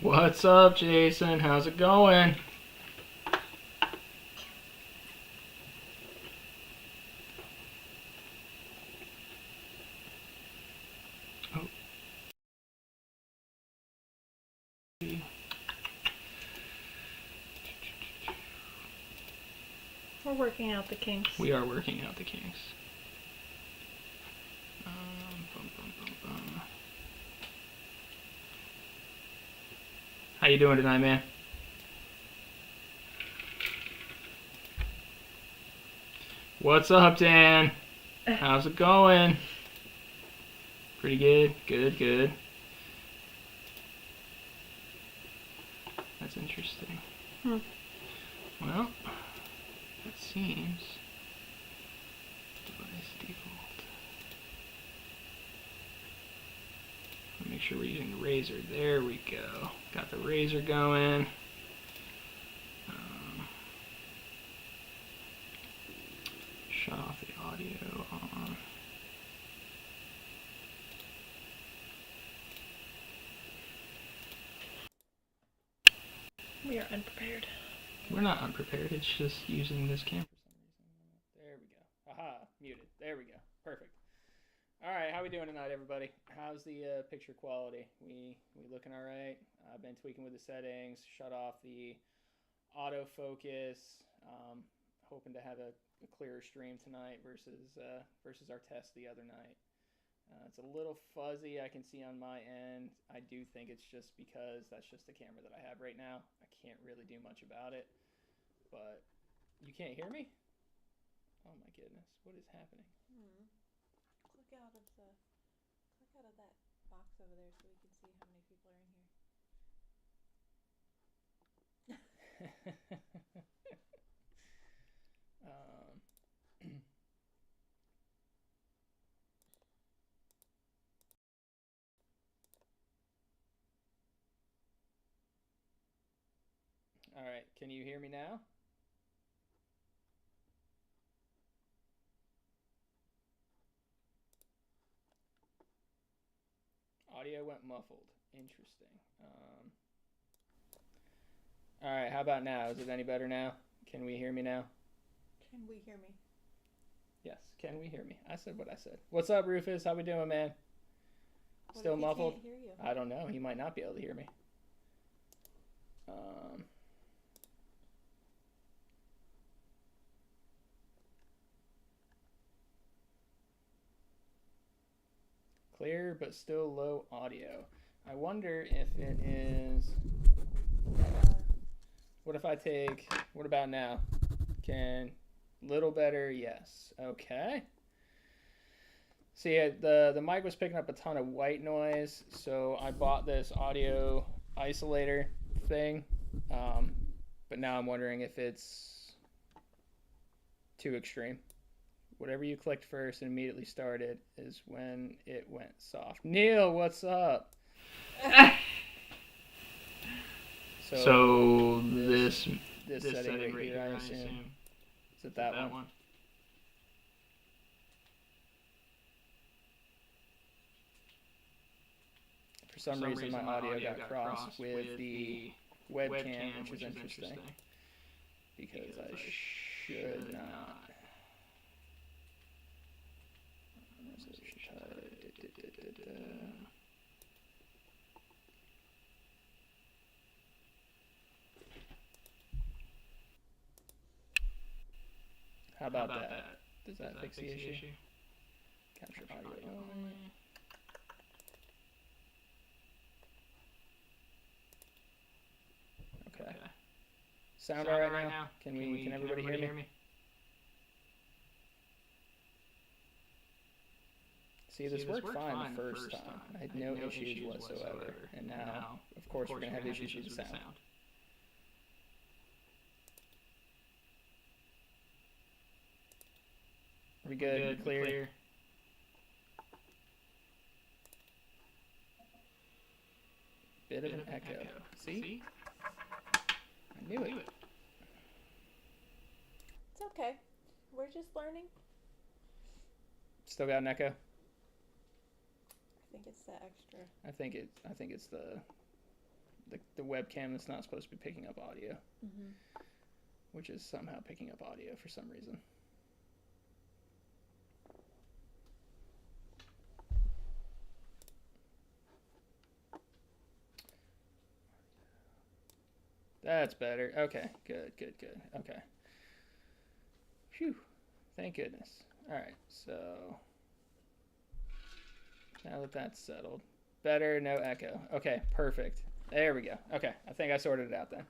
What's up, Jason? How's it going? We're working out the kinks. We are working out the kinks. How you doing tonight, man? What's up, Dan? How's it going? Pretty good. Good. That's interesting. Well, it seems device default. Make sure we're using the razor. There we go. Got the razor going. Shut off the audio on. We are unprepared. We're not unprepared. It's just using this camera for some reason. There we go. Aha, muted. There we go. Perfect. All right, how we doing tonight, everybody? How's the picture quality? We looking all right? I've been tweaking with the settings. Shut off the autofocus. Hoping to have a clearer stream tonight versus our test the other night. It's a little fuzzy, I can see on my end. I do think it's just because that's just the camera that I have right now. I can't really do much about it. But you can't hear me? Oh my goodness, what is happening? Click out of that box over there so we can see how many people are in here. All right, can you hear me now? Audio went muffled. Interesting. All right, how about now? Is it any better now? Can we hear me now? Can we hear me? Yes, can we hear me? I said what I said. What's up, Rufus? How we doing, man? What Still if he muffled? Can't hear you? I don't know. He might not be able to hear me. Clear, but still low audio. I wonder if it is... What if I take... What about now? Can... Little better? Yes. Okay. See, the mic was picking up a ton of white noise, so I bought this audio isolator thing. But now I'm wondering if it's too extreme. Whatever you clicked first and immediately started is when it went soft. Neil, what's up? So this setting right here, I assume. Is it that one? For some reason, my audio got crossed with the webcam, which is interesting. Because I should not. How about that? Does that fix the issue? Capture audio only. Okay. Sound all right now? Can everybody hear me? See, this worked fine the first time. I had no issues whatsoever. And now, of course, we're going to have issues with the sound. Are we good? Clear? Bit of an echo. See? I knew it. It's okay. We're just learning. Still got an echo? I think it's the extra. I think it's the the webcam that's not supposed to be picking up audio, Mm-hmm. which is somehow picking up audio for some reason. That's better. Okay, good. Okay. Phew. Thank goodness. All right, so now that that's settled, better, no echo. Okay, perfect. There we go. Okay, I think I sorted it out then.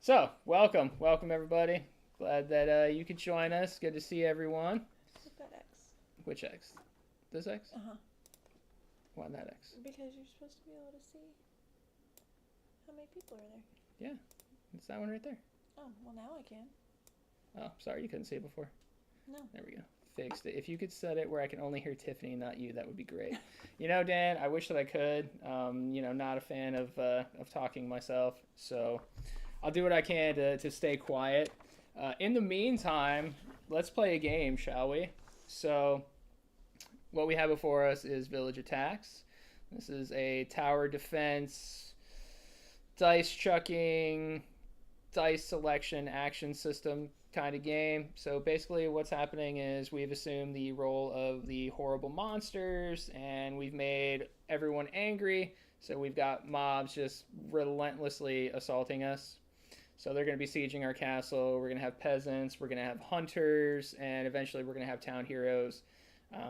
So, welcome everybody. Glad that you could join us. Good to see everyone. Look at X. Which X? This X? Uh-huh. Why that X? Because you're supposed to be able to see how many people are there. Yeah, it's that one right there. Oh, well now I can. Oh, sorry, you couldn't see it before. No. There we go. Fixed it. If you could set it where I can only hear Tiffany, not you, that would be great. You know, Dan, I wish that I could. Not a fan of talking myself, so I'll do what I can to stay quiet. In the meantime, let's play a game, shall we? So, what we have before us is Village Attacks. This is a tower defense, dice chucking, dice selection action system kind of game. So basically what's happening is we've assumed the role of the horrible monsters and we've made everyone angry. So we've got mobs just relentlessly assaulting us. So they're going to be sieging our castle. We're going to have peasants. We're going to have hunters. And eventually we're going to have town heroes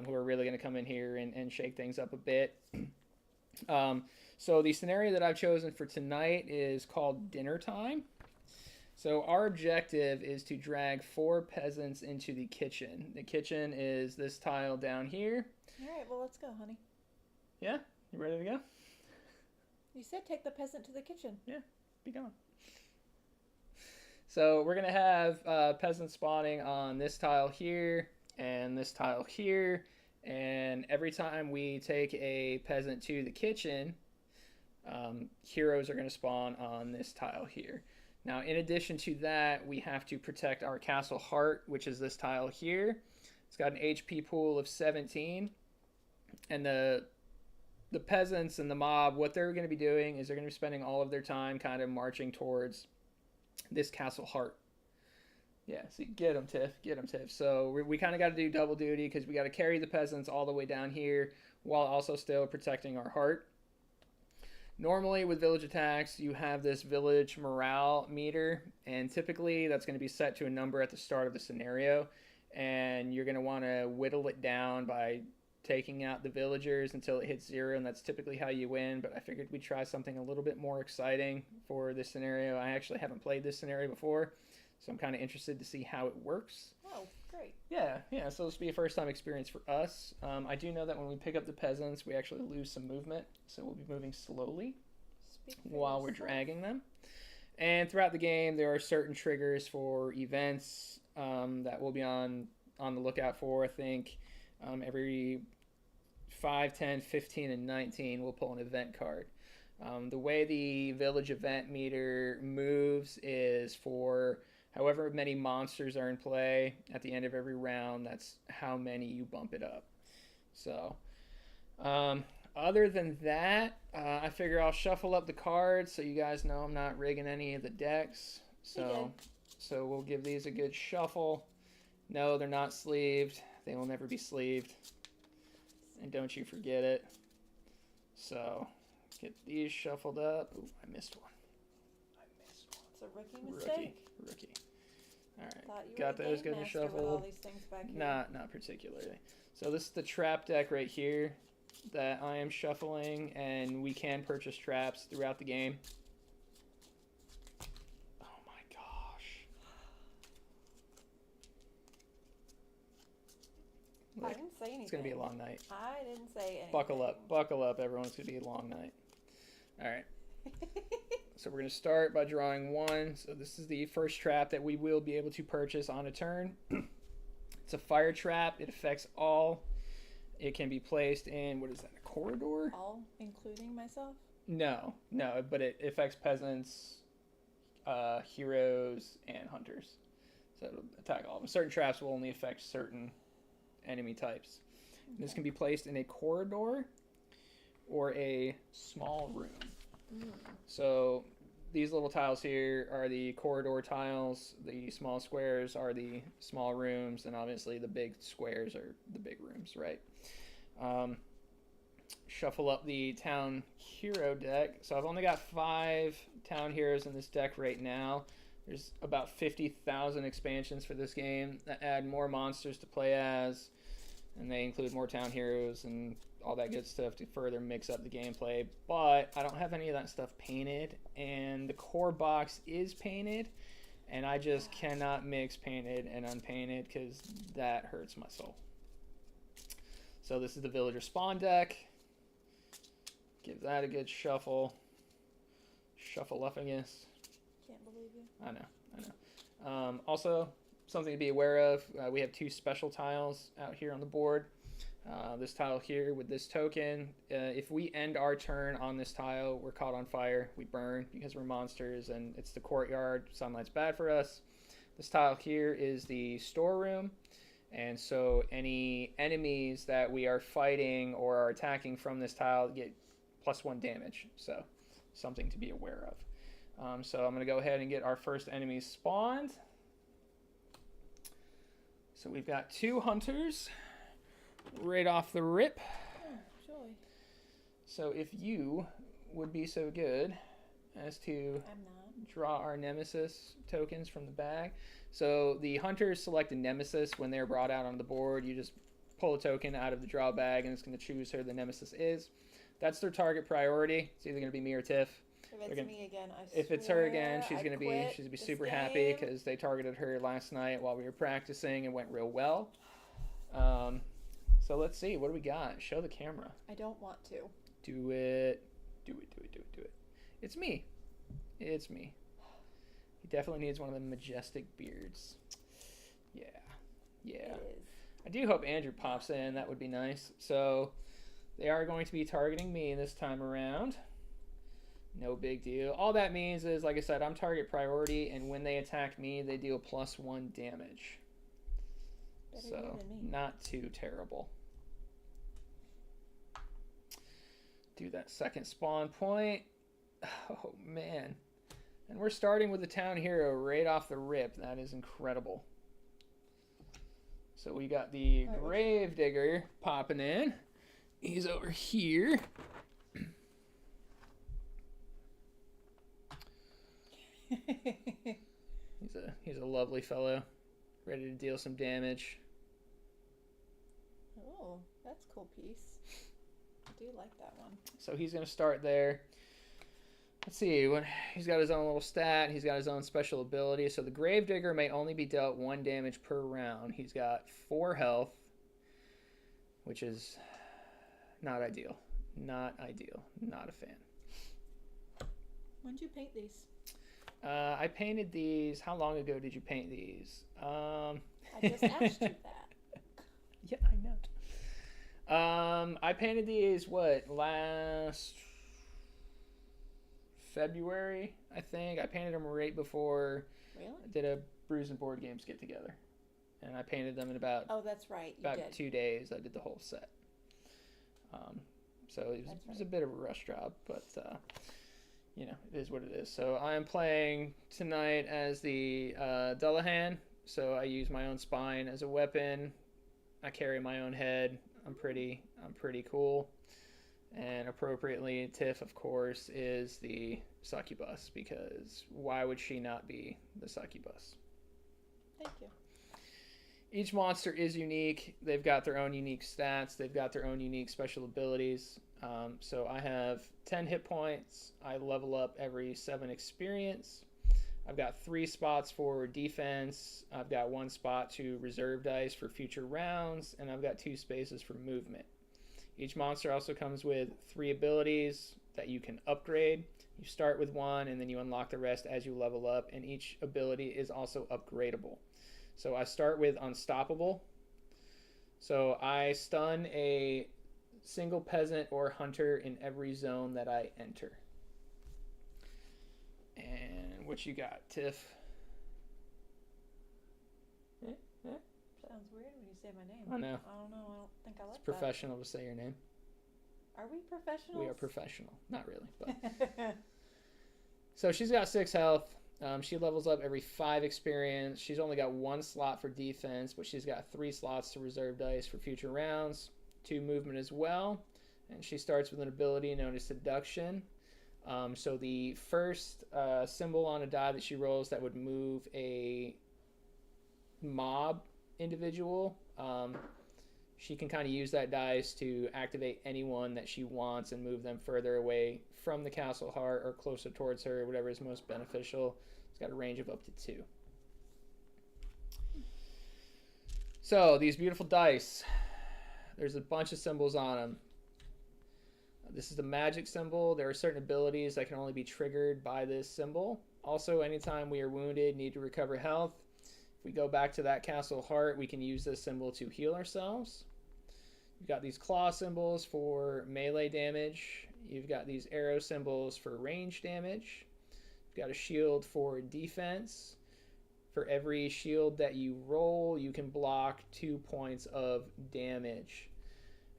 who are really going to come in here and shake things up a bit. So the scenario that I've chosen for tonight is called Dinner Time. So our objective is to drag 4 peasants into the kitchen. The kitchen is this tile down here. All right, well, let's go, honey. Yeah? You ready to go? You said take the peasant to the kitchen. Yeah, be gone. So we're going to have peasants spawning on this tile here and this tile here. And every time we take a peasant to the kitchen, heroes are going to spawn on this tile here. Now, in addition to that, we have to protect our castle heart, which is this tile here. It's got an HP pool of 17. And the peasants and the mob, what they're going to be doing is they're going to be spending all of their time kind of marching towards this castle heart. Yeah, see, get them, Tiff. Get them, Tiff. So we kind of got to do double duty because we got to carry the peasants all the way down here while also still protecting our heart. Normally with village attacks, you have this village morale meter, and typically that's going to be set to a number at the start of the scenario, and you're going to want to whittle it down by taking out the villagers until it hits 0, and that's typically how you win, but I figured we'd try something a little bit more exciting for this scenario. I actually haven't played this scenario before, so I'm kind of interested to see how it works. Oh, great. Yeah, so this will be a first-time experience for us. I do know that when we pick up the peasants, we actually lose some movement, so we'll be moving slowly while we're dragging them. And throughout the game, there are certain triggers for events that we'll be on the lookout for. I think every 5, 10, 15, and 19, we'll pull an event card. The way the village event meter moves is for however many monsters are in play at the end of every round, that's how many you bump it up. So, other than that, I figure I'll shuffle up the cards so you guys know I'm not rigging any of the decks. So we'll give these a good shuffle. No, they're not sleeved. They will never be sleeved. And don't you forget it. So, get these shuffled up. Ooh, I missed one. It's a rookie mistake. Rookie. All right, Thought you got were a those game good master with all shuffled. these things back here. Not particularly. So this is the trap deck right here that I am shuffling, and we can purchase traps throughout the game. Oh my gosh. Look, I didn't say anything. it's going to be a long night. I didn't say anything. Buckle up, everyone. It's going to be a long night. All right. So we're going to start by drawing 1. So this is the first trap that we will be able to purchase on a turn. It's a fire trap. It affects all. It can be placed in, what is that, a corridor? All, including myself? No, but it affects peasants, heroes, and hunters. So it'll attack all of them. Certain traps will only affect certain enemy types. Okay. This can be placed in a corridor or a small room. So these little tiles here are the corridor tiles. The small squares are the small rooms, and obviously the big squares are the big rooms, right? Shuffle up the town hero deck. So I've only got 5 town heroes in this deck right now. There's about 50,000 expansions for this game that add more monsters to play as, and they include more town heroes and all that good stuff to further mix up the gameplay. But I don't have any of that stuff painted, and the core box is painted, and I just cannot mix painted and unpainted because that hurts my soul. So this is the villager spawn deck. Give that a good shuffle. Shuffle-uffingus. Can't believe you. I know. Also, something to be aware of, we have 2 special tiles out here on the board. This tile here with this token, if we end our turn on this tile, we're caught on fire. We burn because we're monsters, and it's the courtyard. Sunlight's bad for us. This tile here is the storeroom, and so any enemies that we are fighting or are attacking from this tile get +1 damage. So something to be aware of. So I'm going to go ahead and get our first enemies spawned. So we've got 2 hunters right off the rip. Oh, joy. So if you would be so good as to draw our nemesis tokens from the bag. So the hunters select a nemesis when they're brought out on the board. You just pull a token out of the draw bag, and it's going to choose who the nemesis is. That's their target priority. It's either going to be me or Tiff. If it's me again, I If it's her again, she's I going to quit be this super game. happy because they targeted her last night while we were practicing and went real well. So let's see. What do we got? Show the camera. I don't want to. Do it. Do it. Do it. Do it. Do it. It's me. It's me. He definitely needs one of the majestic beards. Yeah. Yeah. It is. I do hope Andrew pops in. That would be nice. So they are going to be targeting me this time around. No big deal. All that means is, like I said, I'm target priority, and when they attack me, they deal +1 damage. Better So, you than me. not too terrible. Do that second spawn point. Oh, man. And we're starting with the town hero right off the rip. That is incredible. So we got the grave digger popping in. He's over here. He's a lovely fellow, ready to deal some damage. Oh, that's a cool piece. I do like that one. So he's going to start there. Let's see. He's got his own little stat. He's got his own special ability. So the Gravedigger may only be dealt 1 damage per round. He's got 4 health, which is not ideal. Not ideal. Not a fan. When did you paint these? I painted these. How long ago did you paint these? I just asked you that. Yeah, I know. I painted these, last February, I think. I painted them right before Really? I did a Brews and Board Games get together. And I painted them in about, Oh, that's right. You about did. 2 days. I did the whole set. So it was a bit of a rush job, but you know, it is what it is. So I am playing tonight as the Dullahan. So I use my own spine as a weapon. I carry my own head. I'm pretty cool. And appropriately, Tiff, of course, is the succubus, because why would she not be the succubus? Thank you. Each monster is unique. They've got their own unique stats. They've got their own unique special abilities. So I have 10 hit points. I level up every 7 experience. I've got 3 spots for defense. I've got 1 spot to reserve dice for future rounds. And I've got 2 spaces for movement. Each monster also comes with 3 abilities that you can upgrade. You start with 1, and then you unlock the rest as you level up. And each ability is also upgradable. So I start with Unstoppable. So I stun a single peasant or hunter in every zone that I enter. And what you got, Tiff? Sounds weird when you say my name. I know. I don't know. I don't think I like It's professional to say your name. Are we professionals? We are professional. Not really, but. So she's got 6 health. She levels up every 5 experience. She's only got 1 slot for defense, but she's got 3 slots to reserve dice for future rounds. 2 movement as well. And she starts with an ability known as Seduction. So the first symbol on a die that she rolls that would move a mob individual, she can kind of use that dice to activate anyone that she wants and move them further away from the castle heart or closer towards her, whatever is most beneficial. It's got a range of up to 2. So these beautiful dice, there's a bunch of symbols on them. This is the magic symbol. There are certain abilities that can only be triggered by this symbol. Also, anytime we are wounded, need to recover health, if we go back to that castle heart, we can use this symbol to heal ourselves. You've got these claw symbols for melee damage. You've got these arrow symbols for range damage. You've got a shield for defense. For every shield that you roll, you can block 2 points of damage.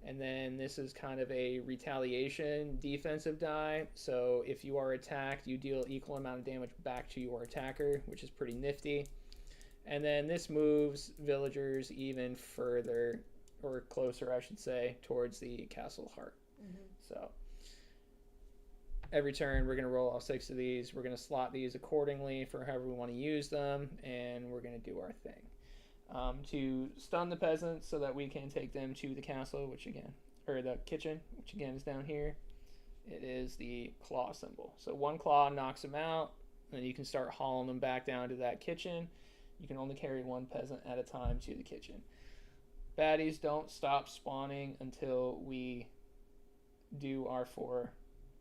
And then this is kind of a retaliation defensive die. So if you are attacked, you deal equal amount of damage back to your attacker, which is pretty nifty. And then this moves villagers even further, or closer, I should say, towards the castle heart. Mm-hmm. So every turn, we're going to roll all 6 of these. We're going to slot these accordingly for however we want to use them, and we're going to do our thing. To stun the peasants so that we can take them to the castle, which again, or the kitchen, which again is down here. It is the claw symbol. So 1 claw knocks them out, and then you can start hauling them back down to that kitchen. You can only carry 1 peasant at a time to the kitchen. Baddies don't stop spawning until we do our 4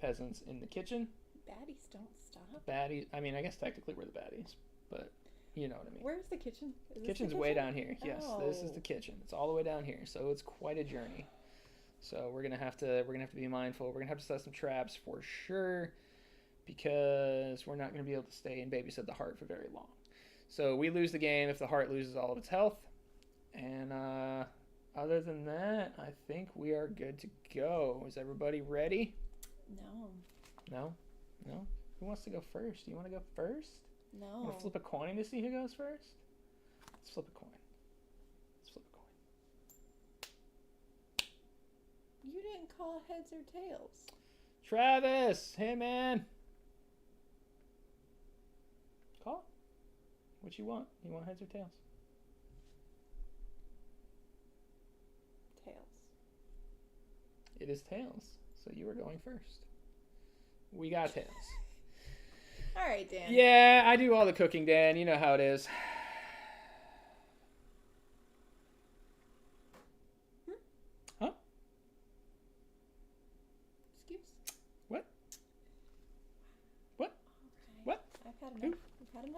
peasants in the kitchen. Baddies don't stop? Baddies, I mean, I guess technically we're the baddies, but you know what I mean. Where's the kitchen? Kitchen's way down here. Yes, This is the kitchen. It's all the way down here, so it's quite a journey. So we're gonna have to be mindful. We're gonna have to set some traps for sure, because we're not gonna be able to stay and babysit the heart for very long. So we lose the game if the heart loses all of its health. And other than that, I think we are good to go. Is everybody ready? No. No? Who wants to go first? Do you want to go first? No. You want to flip a coin to see who goes first? Let's flip a coin. You didn't call heads or tails. Travis! Hey, man! Call? What you want? You want heads or tails? Tails. It is tails. So you are going first. We got tails. All right, Dan. Yeah, I do all the cooking, Dan. You know how it is. Huh? Excuse? What? Right. What? I've had enough.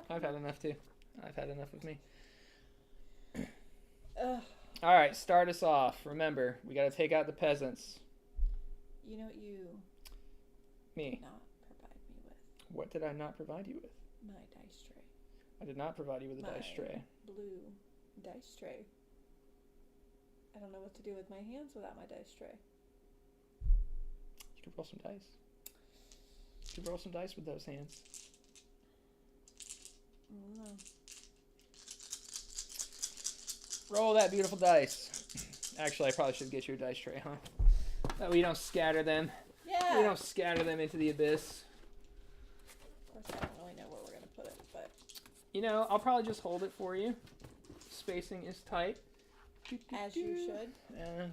I've had enough too. I've had enough of me. Ugh. All right, start us off. Remember, we got to take out the peasants. You know what you Me. not provide me with? What did I not provide you with? My dice tray. I did not provide you with a dice tray. Blue dice tray. I don't know what to do with my hands without my dice tray. You could roll some dice. You could roll some dice with those hands. I don't know. Roll that beautiful dice. Actually, I probably should get you a dice tray, huh? That way you don't scatter them. Yeah. You don't scatter them into the abyss. Of course, I don't really know where we're going to put it, but... You know, I'll probably just hold it for you. Spacing is tight. As you should.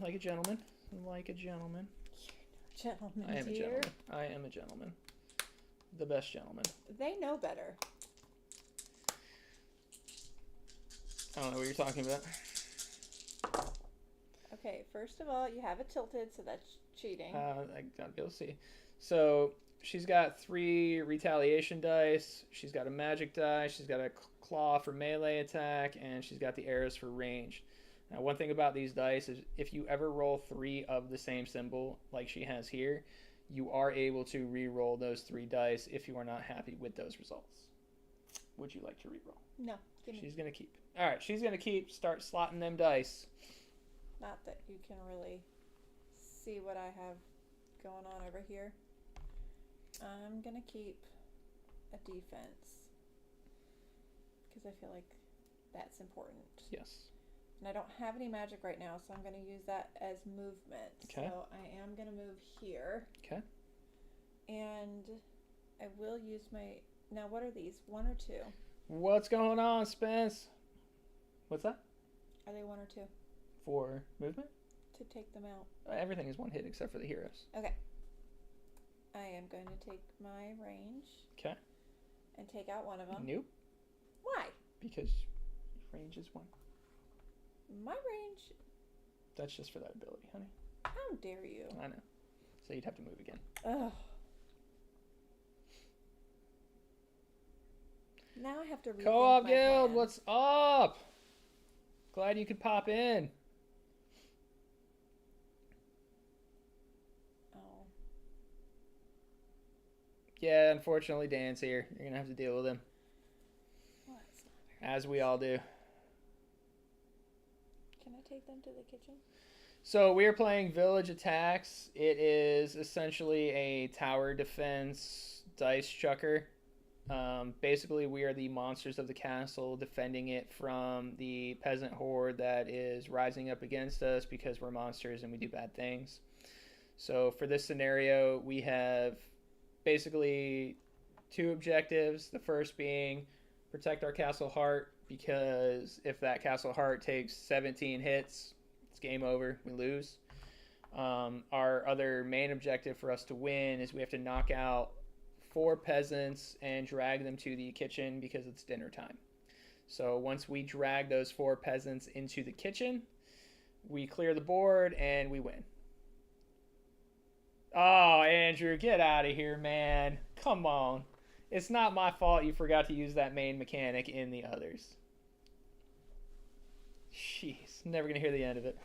Like a gentleman. Like a gentleman. You're no gentleman, I am a gentleman. I am a gentleman. The best gentleman. They know better. I don't know what you're talking about. Okay, first of all, you have it tilted, so that's cheating. I gotta be able to see. So she's got 3 retaliation dice. She's got a magic die. She's got a claw for melee attack, and she's got the arrows for range. Now, one thing about these dice is if you ever roll 3 of the same symbol, like she has here, you are able to re-roll those 3 dice if you are not happy with those results. Would you like to re-roll? No, give me. She's gonna keep. All right, she's gonna keep. Start slotting them dice. Not that you can really see what I have going on over here. I'm gonna keep a defense because I feel like that's important. Yes. And I don't have any magic right now, so I'm gonna use that as movement. Okay. So I am gonna move here. Okay. And I will use my. Now, what are these? 1 or 2? What's going on, Spence? What's that? Are they 1 or 2? For movement? To take them out. Everything is one hit except for the heroes. Okay. I am going to take my range. Okay. And take out one of them. Nope. Why? Because range is 1. My range. That's just for that ability, honey. How dare you? I know. So you'd have to move again. Ugh. Now I have to rethink Co-op my Guild, plan. what's up? Glad you could pop in. Oh. Yeah, unfortunately, Dan's here. You're going to have to deal with him. Well, that's not very As we all do. Can I take them to the kitchen? So we are playing Village Attacks. It is essentially a tower defense dice chucker. Basically, we are the monsters of the castle defending it from the peasant horde that is rising up against us because we're monsters and we do bad things. So for this scenario, we have basically 2 objectives. The first being protect our castle heart, because if that castle heart takes 17 hits, it's game over. We lose. Our other main objective for us to win is we have to knock out 4 peasants and drag them to the kitchen because it's dinner time. So once we drag those 4 peasants into the kitchen, we clear the board and we win. Oh, Andrew, get out of here, man. Come on. It's not my fault you forgot to use that main mechanic in the others. Jeez, never gonna hear the end of it.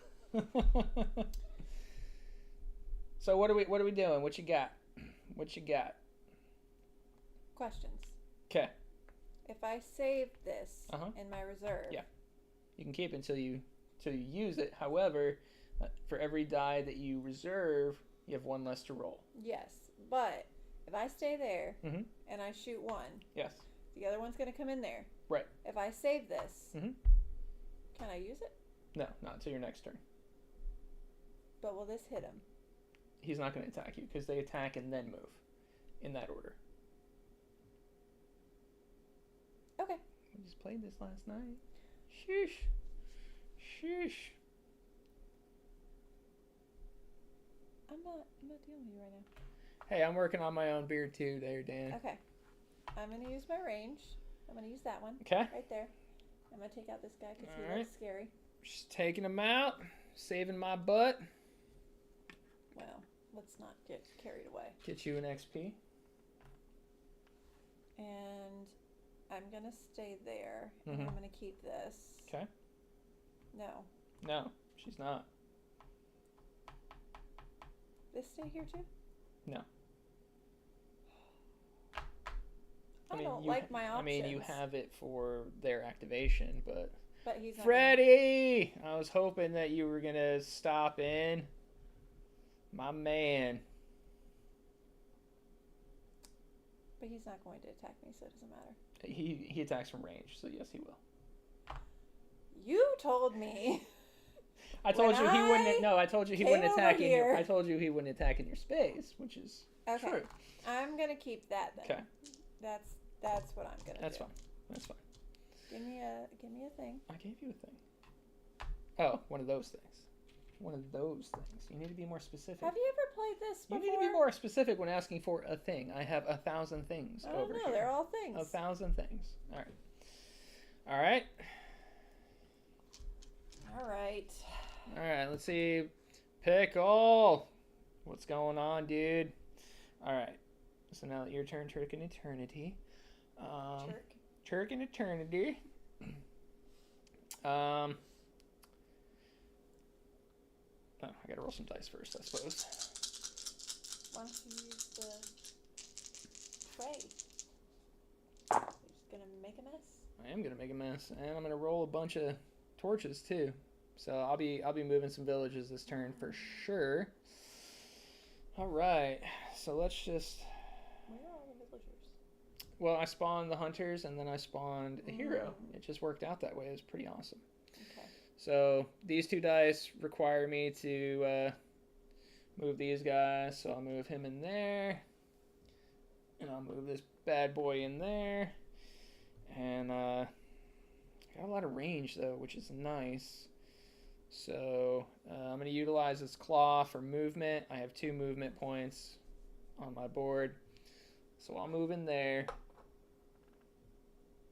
So what are we doing? What you got? What you got? Questions. Okay. If I save this Uh-huh. in my reserve. Yeah. You can keep it until you use it. However, for every die that you reserve, you have 1 less to roll. Yes, but if I stay there Mm-hmm. and I shoot 1, Yes. the other one's going to come in there. Right. If I save this, Mm-hmm. can I use it? No, not until your next turn. But will this hit him? He's not going to attack you because they attack and then move in that order. Okay. We just played this last night. Sheesh. Sheesh. I'm not dealing with you right now. Hey, I'm working on my own beard too there, Dan. Okay. I'm going to use my range. I'm going to use that one. Okay. Right there. I'm going to take out this guy because he Alright. looks scary. Just taking him out. Saving my butt. Well, let's not get carried away. Get you an XP. And I'm going to stay there. And Mhm. I'm going to keep this. Okay. No. No, she's not. This stay here too? No. I don't like my options. I mean, you have it for their activation, but... But he's not Freddie! I was hoping that you were going to stop in. My man. But he's not going to attack me, so it doesn't matter. He attacks from range, so yes, he will. You told me. I told you he wouldn't. No, I told you he wouldn't came attack over in your. here. I told you he wouldn't attack in your space, which is Okay. true. I'm gonna keep that then. Okay, That's what I'm gonna that's do. fine. That's fine. Give me a thing. I gave you a thing. Oh, one of those things. One of those things. You need to be more specific. Have you ever played this You before? need to be more specific when asking for a thing. I have 1,000 things I don't over know. here. They're all things. 1,000 things. All right. All right. All right. All right. Let's see. Pickle. What's going on, dude? All right. So now that your turn, Turk in Eternity. Turk in Eternity. Oh, I gotta roll some dice first, I suppose. Why don't you use the tray? You're just gonna make a mess. I am gonna make a mess, and I'm gonna roll a bunch of torches too. So I'll be moving some villages this turn for sure. All right, so let's just. Where are all the villagers? Well, I spawned the hunters and then I spawned a hero. It just worked out that way. It was pretty awesome. Okay. So these 2 dice require me to move these guys. So I'll move him in there. And I'll move this bad boy in there. And got a lot of range though, which is nice. So I'm going to utilize this claw for movement. I have 2 movement points on my board. So I'll move in there.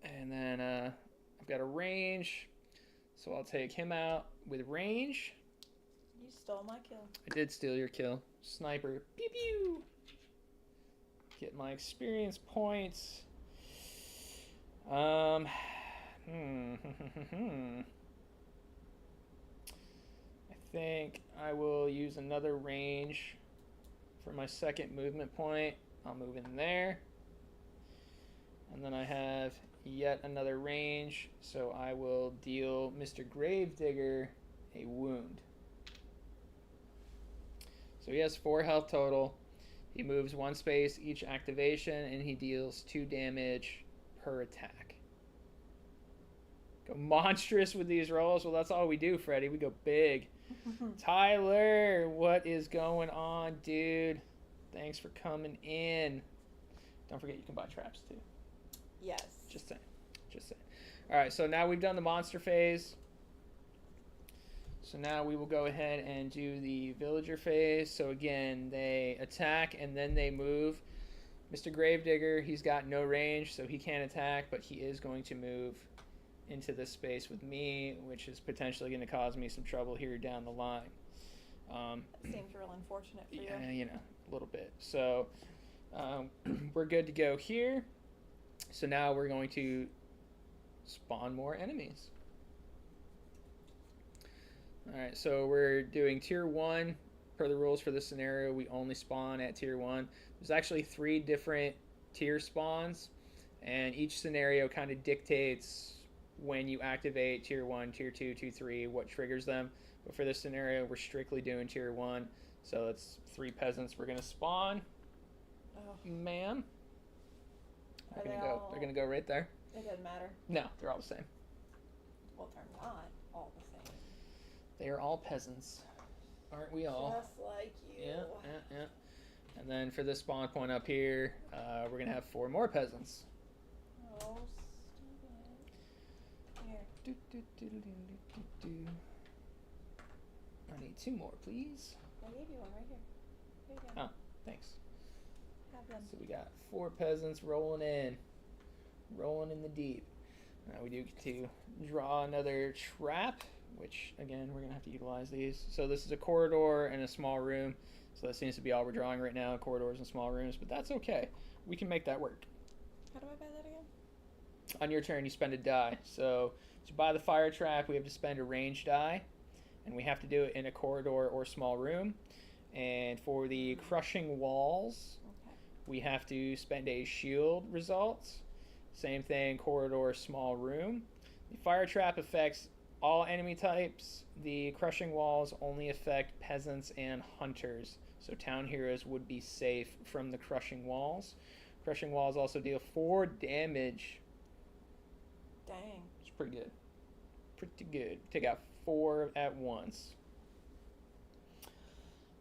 And then I've got a range. So I'll take him out with range. You stole my kill. I did steal your kill. Sniper. Pew pew. Get my experience points. I think I will use another range for my second movement point. I'll move in there. And then I have yet another range, so I will deal Mr. Gravedigger a wound. So he has 4 health total. He moves 1 space each activation, and he deals 2 damage per attack. Go monstrous with these rolls. Well, that's all we do, Freddy. We go big. Tyler, what is going on, dude? Thanks for coming in. Don't forget you can buy traps, too. Yes. Just saying. Just saying. All right, so now we've done the monster phase. So now we will go ahead and do the villager phase. So again, they attack and then they move. Mr. Gravedigger, he's got no range, so he can't attack, but he is going to move into this space with me, which is potentially going to cause me some trouble here down the line. That seems real unfortunate for you. Yeah, you know, a little bit. So we're good to go here. So now we're going to spawn more enemies. All right, so we're doing tier 1. Per the rules for this scenario, we only spawn at tier 1. There's actually 3 different tier spawns, and each scenario kind of dictates when you activate tier 1, tier 2, tier 3, what triggers them. But for this scenario, we're strictly doing tier 1. So it's 3 peasants we're going to spawn. Oh. Ma'am. Are They're they going to go. all- They're going to go right there. It doesn't matter. No, they're all the same. Well, they're not all the same. They are all peasants. Aren't we all? Just like you. Yeah. And then for this spawn point up here, we're going to have 4 more peasants. Oh, stupid. Here. I need 2 more, please. I gave you one right here. Here you go. Oh, thanks. Have them. So we got 4 peasants rolling in the deep. Now we do get to draw another trap, which again we're gonna have to utilize these. So this is a corridor and a small room. So that seems to be all we're drawing right now: corridors and small rooms. But that's okay. We can make that work. How do I buy that again? On your turn, you spend a die. So to buy the fire trap, we have to spend a range die, and we have to do it in a corridor or small room. And for the crushing walls, Okay. we have to spend a shield result. Same thing, corridor, small room. The fire trap affects all enemy types. The crushing walls only affect peasants and hunters. So town heroes would be safe from the crushing walls. Crushing walls also deal 4 damage. Dang. It's pretty good. Pretty good. Take out 4 at once.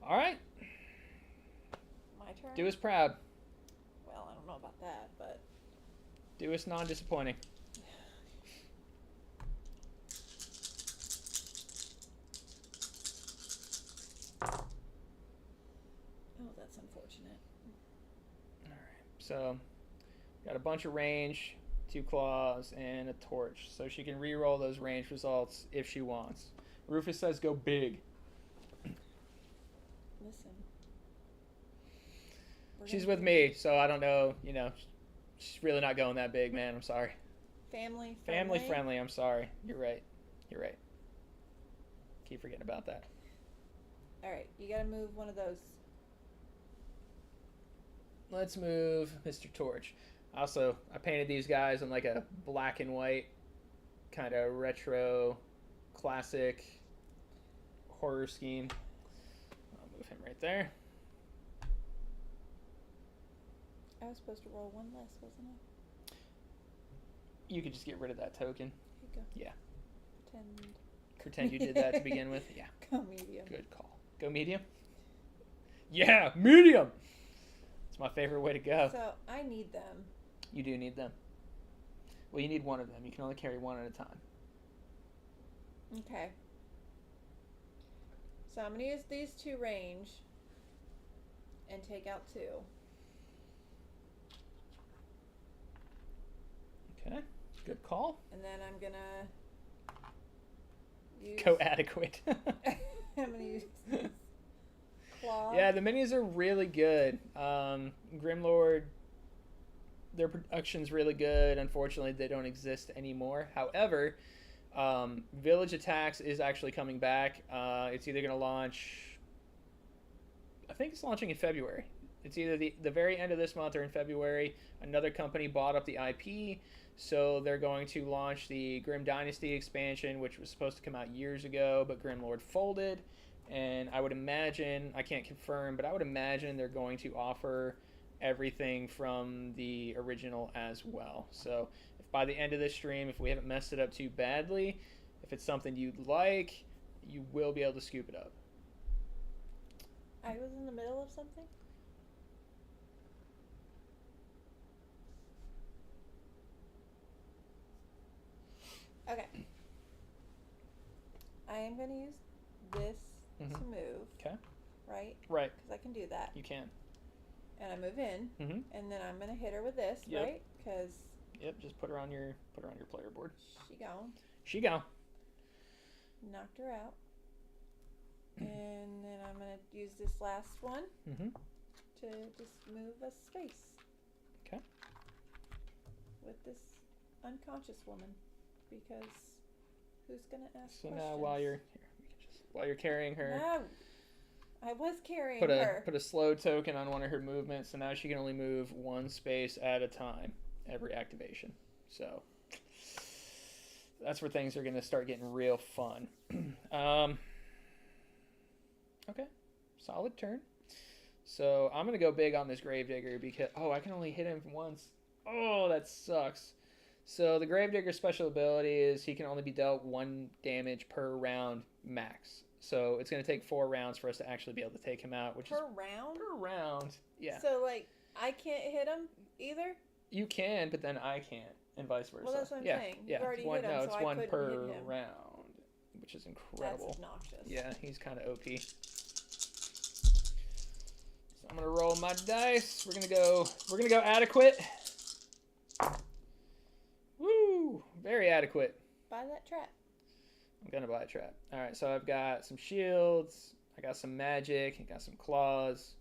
All right. My turn? Do us proud. Well, I don't know about that, but... Do us non-disappointing. Oh, that's unfortunate. All right. So, got a bunch of range, 2 claws, and a torch. So she can re-roll those range results if she wants. Rufus says go big. Listen. She's with me, so I don't know, you know, she's really not going that big, man. I'm sorry. Family Family friendly, I'm sorry. You're right. You're right. Keep forgetting about that. Alright, you gotta move one of those. Let's move Mr. Torch. Also, I painted these guys in like a black and white kind of retro classic horror scheme. I'll move him right there. I was supposed to roll one less, wasn't I? You could just get rid of that token. Here you go. Yeah. Pretend You did that to begin with. Yeah. Go medium. Good call. Go medium? Yeah, medium! It's my favorite way to go. So I need them. You do need them. Well, you need one of them. You can only carry one at a time. Okay. So I'm going to use these two range and take out 2. Okay. Good call. And then I'm going to use... Go adequate. I'm going to use this claw. Yeah, the minis are really good. Grimlord, their production's really good. Unfortunately, they don't exist anymore. However, Village Attacks is actually coming back. It's either going to launch... I think it's launching in February. It's either the very end of this month or in February. Another company bought up the IP, so they're going to launch the Grim Dynasty expansion, which was supposed to come out years ago, but Grimlord folded. And I would imagine, I can't confirm, but I would imagine they're going to offer everything from the original as well. So if by the end of this stream, if we haven't messed it up too badly, if it's something you'd like, you will be able to scoop it up. I was in the middle of something? Okay. I am going to use this to move. Okay. Right? Right. Because I can do that. You can. And I move in, and then I'm going to hit her with this, right? Because... Yep, just put her on your player board. She gone. She gone. Knocked her out. And then I'm going to use this last one to just move a space. Okay. With this unconscious woman. Because who's going to ask So questions? now while you're carrying her... No! I was carrying her. Put a slow token on one of her movements, so now she can only move one space at a time every activation. So that's where things are going to start getting real fun. Okay, solid turn. So I'm going to go big on this Gravedigger because... Oh, I can only hit him once. Oh, that sucks. So the Gravedigger's special ability is he can only be dealt 1 damage per round max. So it's going to take 4 rounds for us to actually be able to take him out. Which per round? Per round, yeah. So, like, I can't hit him either? You can, but then I can't, and vice versa. Well, that's what I'm saying. You've already hit him, no, so it's I one couldn't per hit him. round, which is incredible. That's obnoxious. Yeah, he's kind of OP. So I'm gonna roll my dice. We're gonna go adequate. Woo! Very adequate. Buy that trap. I'm gonna buy a trap. All right, so I've got some shields. I got some magic. I got some claws.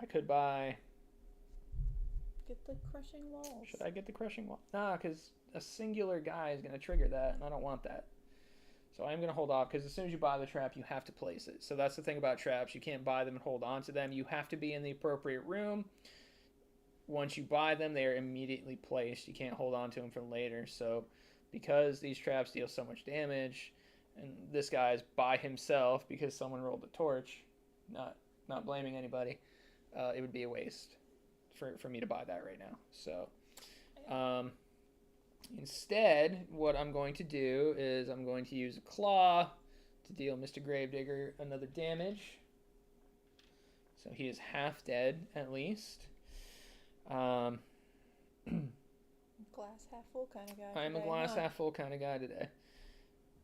I could buy... Get the crushing walls. Should I get the crushing wall? Nah, because a singular guy is going to trigger that, and I don't want that. So I'm going to hold off, because as soon as you buy the trap, you have to place it. So that's the thing about traps. You can't buy them and hold on to them. You have to be in the appropriate room. Once you buy them, they are immediately placed. You can't hold on to them for later. So because these traps deal so much damage, and this guy's by himself because someone rolled the torch, not blaming anybody, it would be a waste for me to buy that right now. So instead, what I'm going to do is I'm going to use a claw to deal Mr. Gravedigger another damage. So he is half dead at least. Glass half full kind of guy. I'm a glass half full kind of guy today.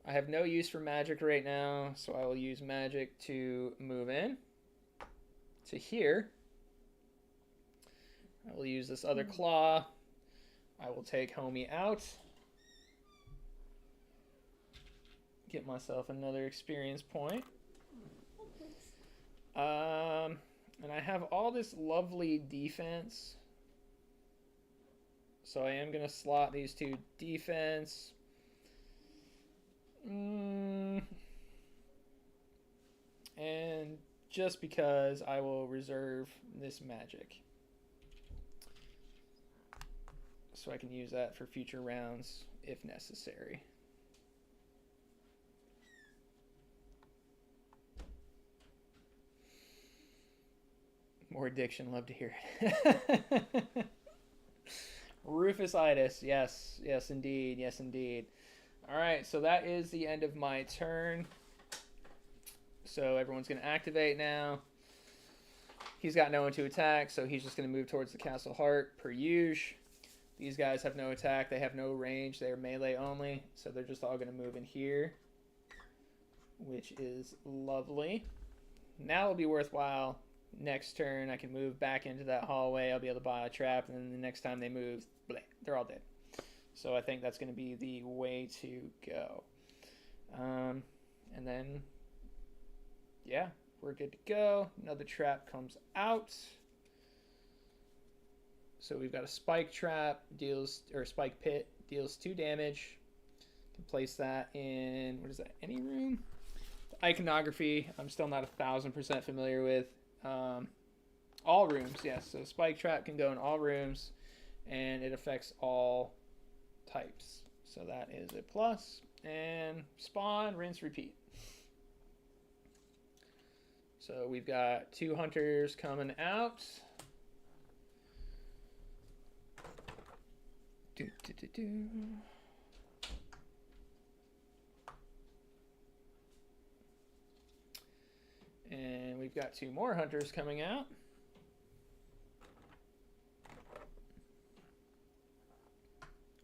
I have no use for magic right now, so I will use magic to move in to here. I will use this other claw. I will take homie out. Get myself another experience point. And I have all this lovely defense. So I am going to slot these 2 defense. And just because I will reserve this magic. So I can use that for future rounds if necessary. More addiction. Love to hear it. Rufusitis. Yes. Yes, indeed. Yes, indeed. All right. So that is the end of my turn. So everyone's going to activate now. He's got no one to attack, so he's just going to move towards the castle heart per usual. These guys have no attack. They have no range. They are melee only, so they're just all going to move in here, which is lovely. Now it'll be worthwhile. Next turn, I can move back into that hallway. I'll be able to buy a trap, and then the next time they move, bleh, they're all dead. So I think that's going to be the way to go. And then, yeah, we're good to go. Another trap comes out. So we've got a spike trap, spike pit, deals 2 damage. Can place that in, what is that, any room? The iconography, I'm still not 1,000% familiar with. All rooms, yes. So spike trap can go in all rooms, and it affects all types. So that is a plus. And spawn, rinse, repeat. So we've got 2 hunters coming out. And we've got 2 more hunters coming out.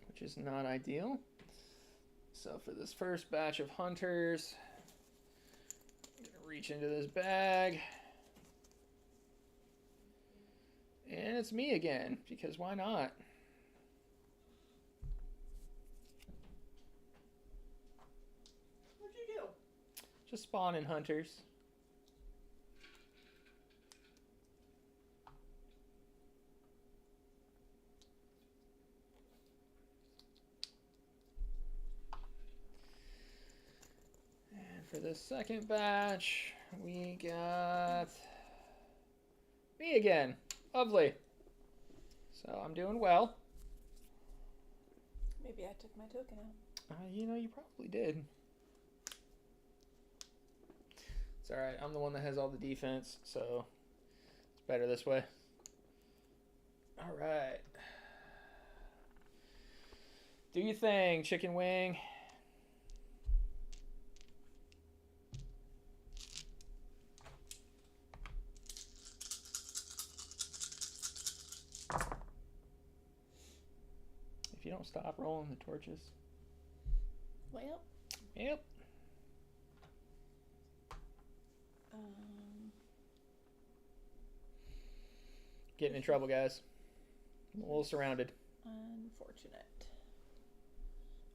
Which is not ideal. So for this first batch of hunters, I'm going to reach into this bag. And it's me again, because why not? What'd you do? Just spawning hunters. And for the second batch, we got me again. Lovely. So I'm doing well. Maybe I took my token out. You know, you probably did. It's alright. I'm the one that has all the defense, so it's better this way. Alright. Do your thing, chicken wing. If you don't stop rolling the torches. Well. Yep. Getting in trouble, guys. I'm a little surrounded. Unfortunate.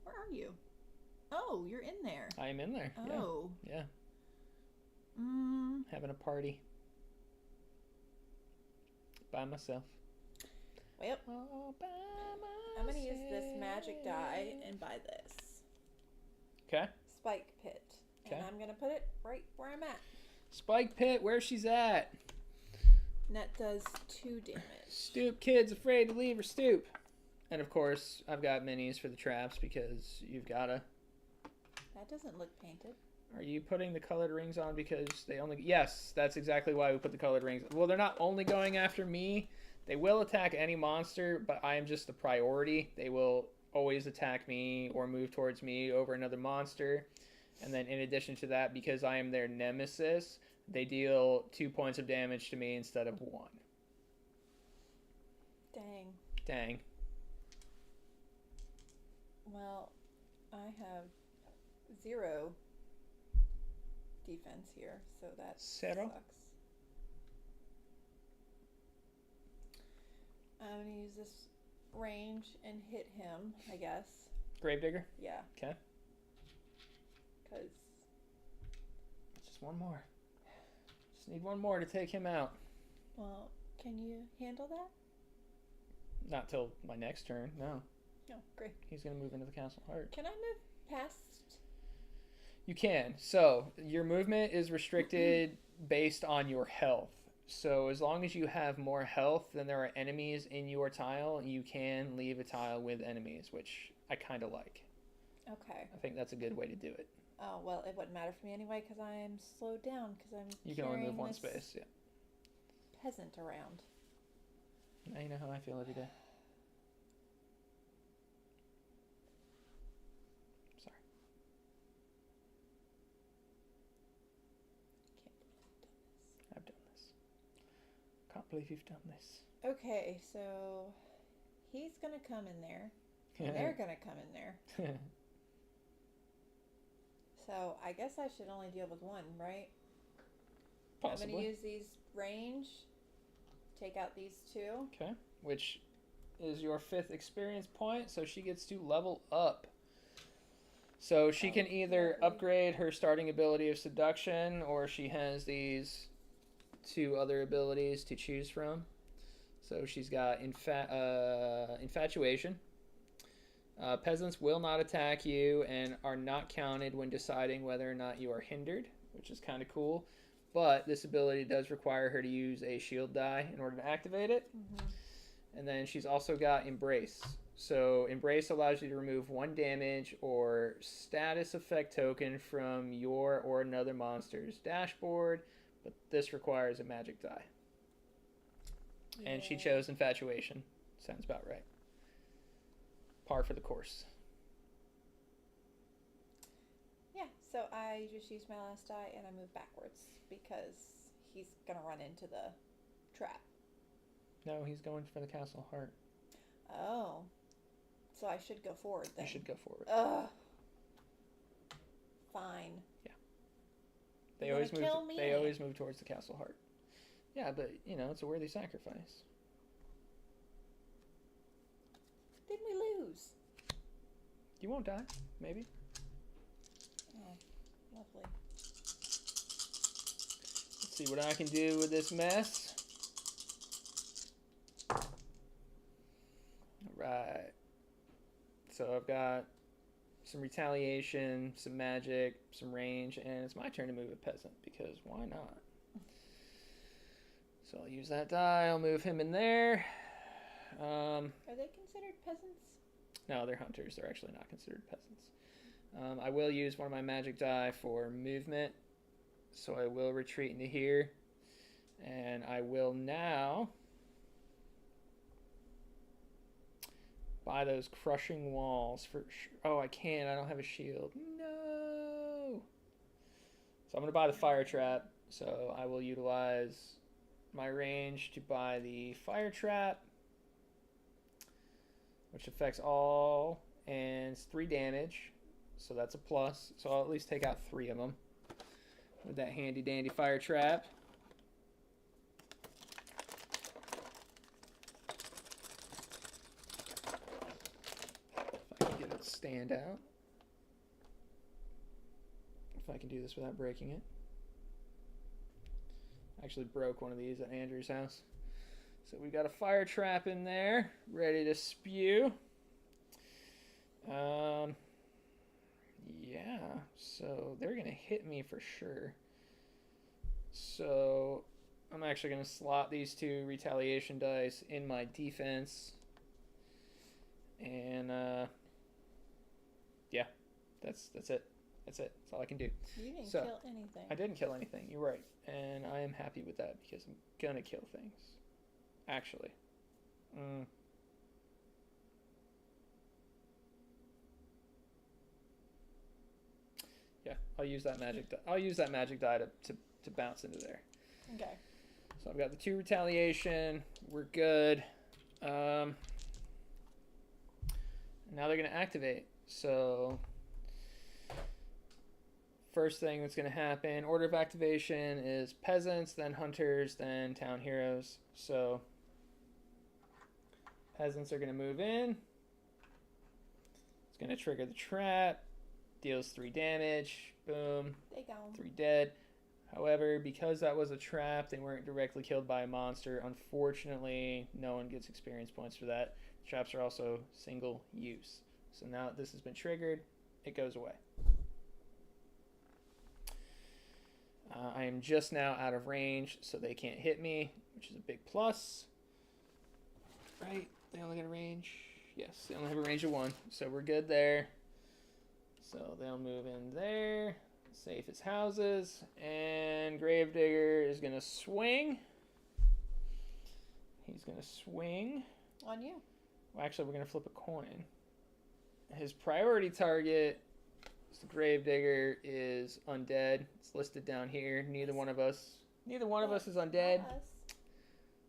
Where are you? Oh, you're in there. I am in there. Oh. Yeah. Having a party. By myself. Well, All by myself. I'm going to use this magic die and buy this. Okay. Spike pit. Okay. And I'm going to put it right where I'm at. Spike pit, where she's at. And that does 2 damage. Stoop kid's afraid to leave her stoop. And of course, I've got minis for the traps because you've gotta. That doesn't look painted. Are you putting the colored rings on because they only... Yes, that's exactly why we put the colored rings. Well, they're not only going after me. They will attack any monster, but I am just the priority. They will always attack me or move towards me over another monster. And then in addition to that, because I am their nemesis, they deal 2 points of damage to me instead of 1. Dang. Dang. Well, I have 0 defense here, so that Zero? sucks. I'm going to use this range and hit him, I guess. Gravedigger? Yeah. Okay. Because... Just one more. Just need one more to take him out. Well, can you handle that? Not till my next turn, no. Oh, great. He's going to move into the castle heart. Can I move past? You can. So, your movement is restricted based on your health. So, as long as you have more health than there are enemies in your tile, you can leave a tile with enemies, which I kind of like. Okay. I think that's a good way to do it. Oh, well, it wouldn't matter for me anyway because I'm slowed down because I'm You can only move carrying one this space, yeah. peasant around. Now you know how I feel every day. Sorry. I've done this. Can't believe you've done this. Okay, so he's gonna come in there. And they're gonna come in there. So I guess I should only deal with one, right? Possibly. I'm gonna use these range. Take out these two. Okay. Which is your 5th experience point, so she gets to level up. So she can either upgrade her starting ability of seduction, or she has these 2 other abilities to choose from. So she's got infatuation. Peasants will not attack you and are not counted when deciding whether or not you are hindered, which is kind of cool. But this ability does require her to use a shield die in order to activate it. Mm-hmm. And then she's also got Embrace. So Embrace allows you to remove 1 damage or status effect token from your or another monster's dashboard, but this requires a magic die. Yeah. And she chose Infatuation. Sounds about right. Par for the course. Yeah, so I just use my last die and I move backwards because he's going to run into the trap. No, he's going for the castle heart. Oh. So I should go forward then. You should go forward. Ugh. Fine. Yeah. They always move towards the castle heart. Yeah, but you know, it's a worthy sacrifice. Then we lose. You won't die, maybe. Oh, lovely. Let's see what I can do with this mess. Alright. So I've got some retaliation, some magic, some range, and it's my turn to move a peasant, because why not? So I'll use that die, I'll move him in there. Are they considered peasants? No, they're hunters. They're actually not considered peasants. I will use one of my magic die for movement, so I will retreat into here, and I will now buy those crushing walls for. Oh, I can't. I don't have a shield. No. So I'm gonna buy the fire trap. So I will utilize my range to buy the fire trap, which affects all and it's 3 damage. So that's a plus. So I'll at least take out 3 of them with that handy dandy fire trap. If I can get it to stand out. If I can do this without breaking it. I actually broke one of these at Andrew's house. So we got a fire trap in there, ready to spew. Yeah, so they're going to hit me for sure. So I'm actually going to slot these 2 retaliation dice in my defense. And, yeah, that's it. That's it. That's all I can do. You didn't kill anything. I didn't kill anything. You're right. And I am happy with that because I'm going to kill things. Actually. Yeah, I'll use that magic die. I'll use that magic die to bounce into there. Okay. So I've got the 2 retaliation. We're good. Now they're going to activate. So first thing that's going to happen, order of activation is peasants, then hunters, then town heroes. So peasants are going to move in. It's going to trigger the trap. Deals 3 damage. Boom. They go. 3 dead. However, because that was a trap, they weren't directly killed by a monster. Unfortunately, no one gets experience points for that. Traps are also single use. So now that this has been triggered, it goes away. I am just now out of range, so they can't hit me, which is a big plus. Right? They only get a range? Yes, they only have a range of 1, so we're good there. So they'll move in there, safe as houses, and Gravedigger is going to swing. He's going to swing. On you. Well, actually, we're going to flip a coin. His priority target, the Gravedigger, is undead. It's listed down here. Neither one of us is undead. Us.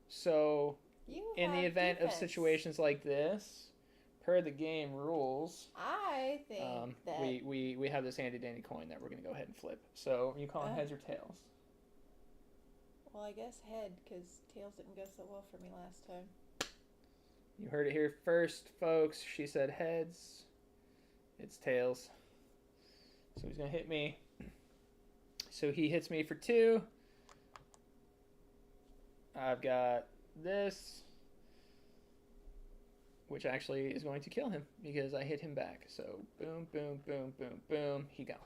So, You in the have event defense. of situations like this, per the game rules, I think that we have this handy dandy coin that we're going to go ahead and flip. So, you call it heads or tails? Well, I guess head, because tails didn't go so well for me last time. You heard it here first, folks. She said heads. It's tails. So he's going to hit me. So he hits me for 2. I've got this, which actually is going to kill him because I hit him back. So boom, boom, boom, boom, boom. He gone.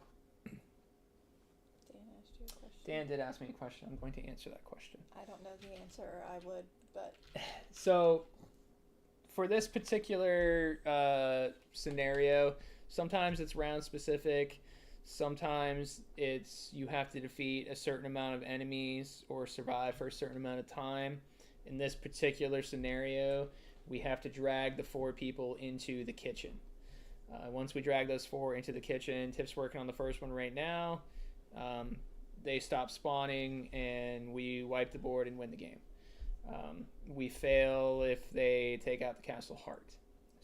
Dan asked you a question. Dan did ask me a question. I'm going to answer that question. I don't know the answer, or I would, but... So for this particular scenario, sometimes it's round specific. Sometimes it's you have to defeat a certain amount of enemies or survive for a certain amount of time. In this particular scenario, we have to drag the 4 people into the kitchen. Once we drag those 4 into the kitchen, Tip's working on the first one right now. They stop spawning and we wipe the board and win the game. We fail if they take out the castle heart.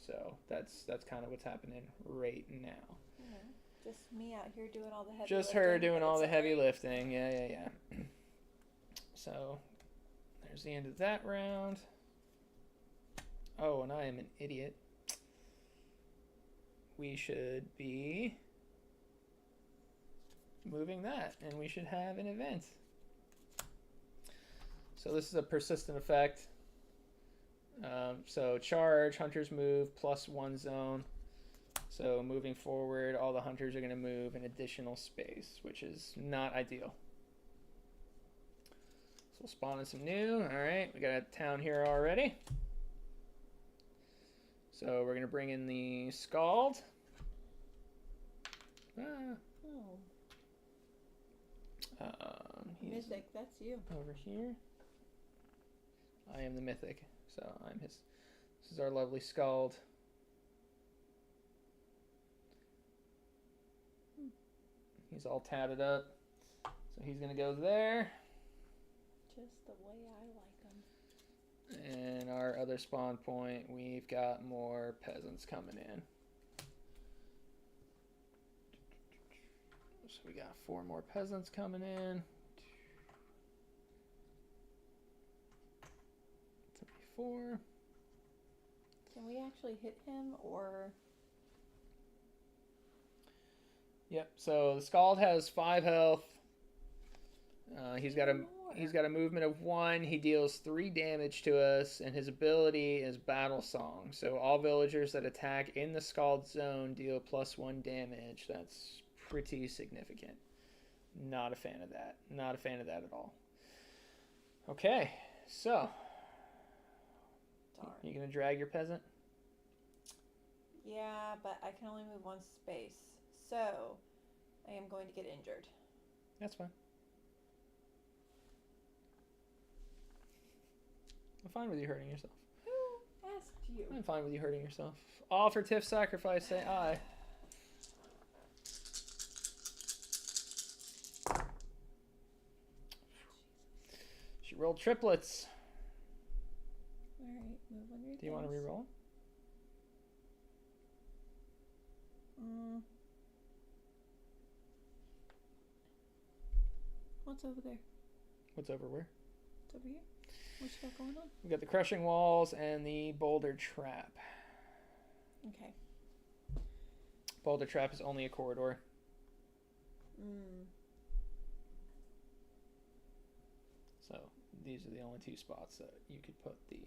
So that's kind of what's happening right now. Mm-hmm. Just me out here doing all the heavy Just lifting. her doing all the heavy lifting. Yeah. So there's the end of that round. Oh, and I am an idiot. We should be moving that, and we should have an event. So this is a persistent effect. So charge, hunters move, +1 zone. So moving forward, all the hunters are going to move an additional space, which is not ideal. So we'll spawn in some new. All right, we got a town here already. So we're going to bring in the Scald. He's Mythic, that's you. over here. I am the Mythic, so I'm his. This is our lovely Scald. He's all tatted up, so he's gonna go there. Just the way I like them. And our other spawn point, we've got more peasants coming in. So we got 4 more peasants coming in. 4. Can we actually hit him, or? Yep. So the Scald has 5 health. He's got a movement of 1. He deals 3 damage to us, and his ability is Battle Song. So all villagers that attack in the Scald zone deal +1 damage. That's pretty significant. Not a fan of that. Not a fan of that at all. Okay, so Darn. you gonna drag your peasant? Yeah, but I can only move 1 space, so I am going to get injured. That's fine. I'm fine with you hurting yourself. Who asked you? I'm fine with you hurting yourself. All for Tiff's sacrifice, say aye. She rolled triplets. Alright, move on your Do you want to re-roll? What's over there? What's over where? It's over here. What you got going on? We got the crushing walls and the boulder trap. Okay. Boulder trap is only a corridor. So these are the only 2 spots that you could put the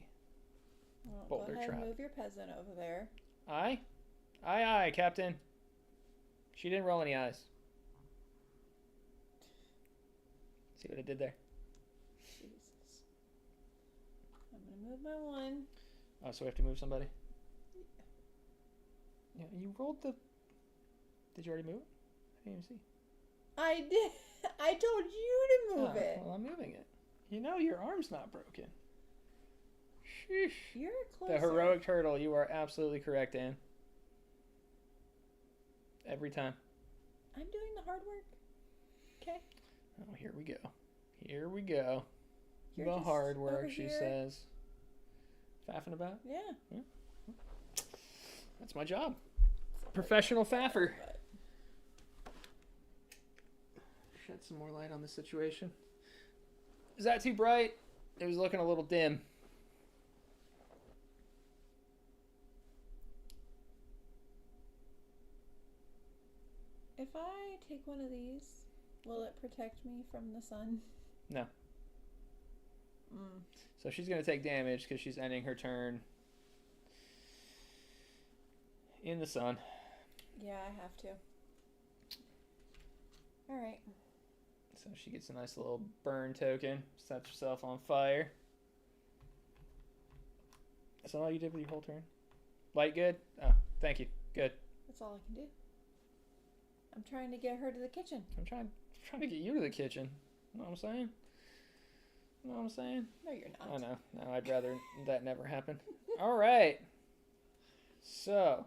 Well, boulder go ahead trap. and move your peasant over there. Aye? Aye, aye, Captain. She didn't roll any eyes. See what I did there? Jesus. I'm gonna move my 1. Oh, so we have to move somebody? Yeah, you rolled the... Did you already move it? I didn't even see. I did. I told you to move it. Well, I'm moving it. You know your arm's not broken. Sheesh. You're closer. The heroic turtle. You are absolutely correct, Anne. Every time. I'm doing the hard work. Okay. Oh, here we go. Here we go. You're the just hard work, over she here. says. Faffing about? Yeah. That's my job. Professional faffer. But Shed some more light on the situation. Is that too bright? It was looking a little dim. if I take one of these, will it protect me from the sun? No. Mm. So she's going to take damage because she's ending her turn in the sun. Yeah, I have to. Alright. So she gets a nice little burn token. Sets herself on fire. Is that all you did with your whole turn? Light good? Oh, thank you. Good. That's all I can do. I'm trying to get her to the kitchen. I'm trying to get you to the kitchen. You know what I'm saying? You know what I'm saying? No, you're not. I know. No, I'd rather that never happen. All right. So,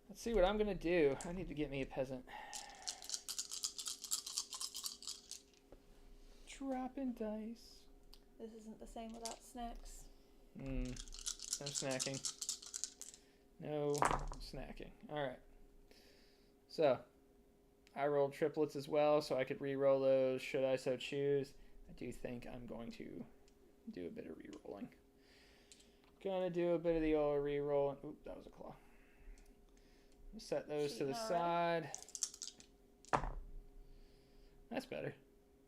let's see what I'm going to do. I need to get me a peasant. Dropping dice. This isn't the same without snacks. No snacking. No snacking. All right. So, I rolled triplets as well, so I could re-roll those should I so choose. I do think I'm going to do a bit of re-rolling. Gonna do a bit of the old re-roll. Oop, that was a claw. Set those to the side. That's better.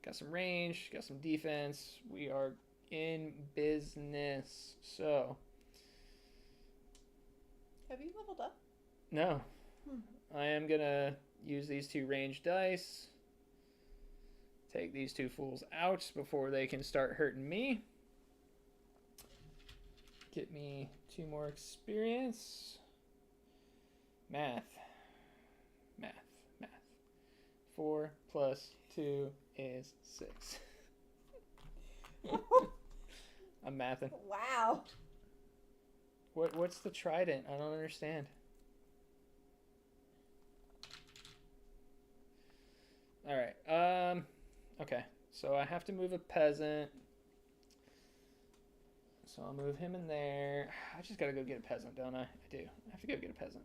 Got some range, got some defense. We are in business. So. Have you leveled up? No. I am going to use these two ranged dice. Take these two fools out before they can start hurting me. Get me 2 more experience. Math. 4 plus 2 is 6. I'm mathing. Wow. What's the trident? I don't understand. All right. Okay. So I have to move a peasant. So I'll move him in there. I just gotta go get a peasant, don't I? I do. I have to go get a peasant.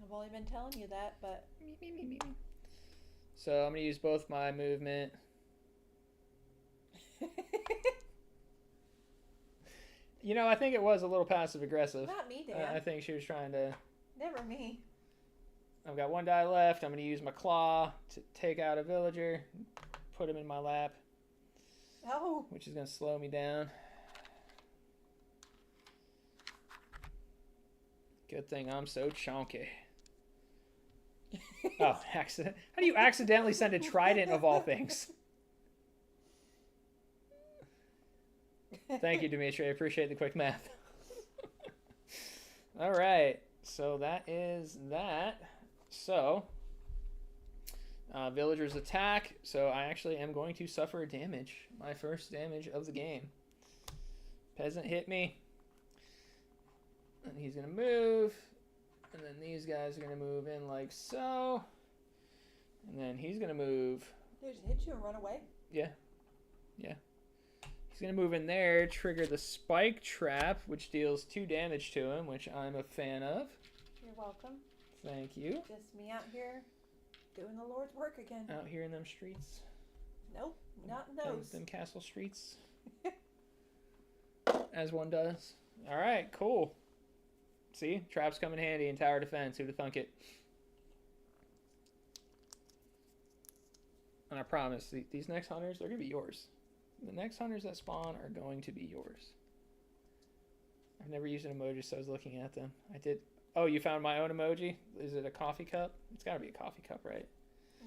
I've only been telling you that, but... So I'm gonna use both my movement. You know, I think it was a little passive aggressive. Not me, Dan. I think she was trying to... Never me. I've got 1 die left. I'm going to use my claw to take out a villager. Put him in my lap. Oh. Which is going to slow me down. Good thing I'm so chonky. Oh, accident. How do you accidentally send a trident of all things? Thank you, Dimitri. I appreciate the quick math. All right. So that is that. So, villagers attack. So I actually am going to suffer damage. My first damage of the game. Peasant hit me. And he's going to move. And then these guys are going to move in like so. And then he's going to move. They just hit you and run away? Yeah. Yeah. He's going to move in there, trigger the spike trap, which deals 2 damage to him, which I'm a fan of. You're welcome. Thank you. Just me out here doing the Lord's work again. Out here in them streets. Nope, not in those. Them castle streets. As one does. All right, cool. See? Traps come in handy in tower defense. Who'd have thunk it? And I promise, these next hunters, they're going to be yours. The next hunters that spawn are going to be yours. I've never used an emoji, so I was looking at them. I did. Oh, you found my own emoji? Is it a coffee cup? It's got to be a coffee cup, right?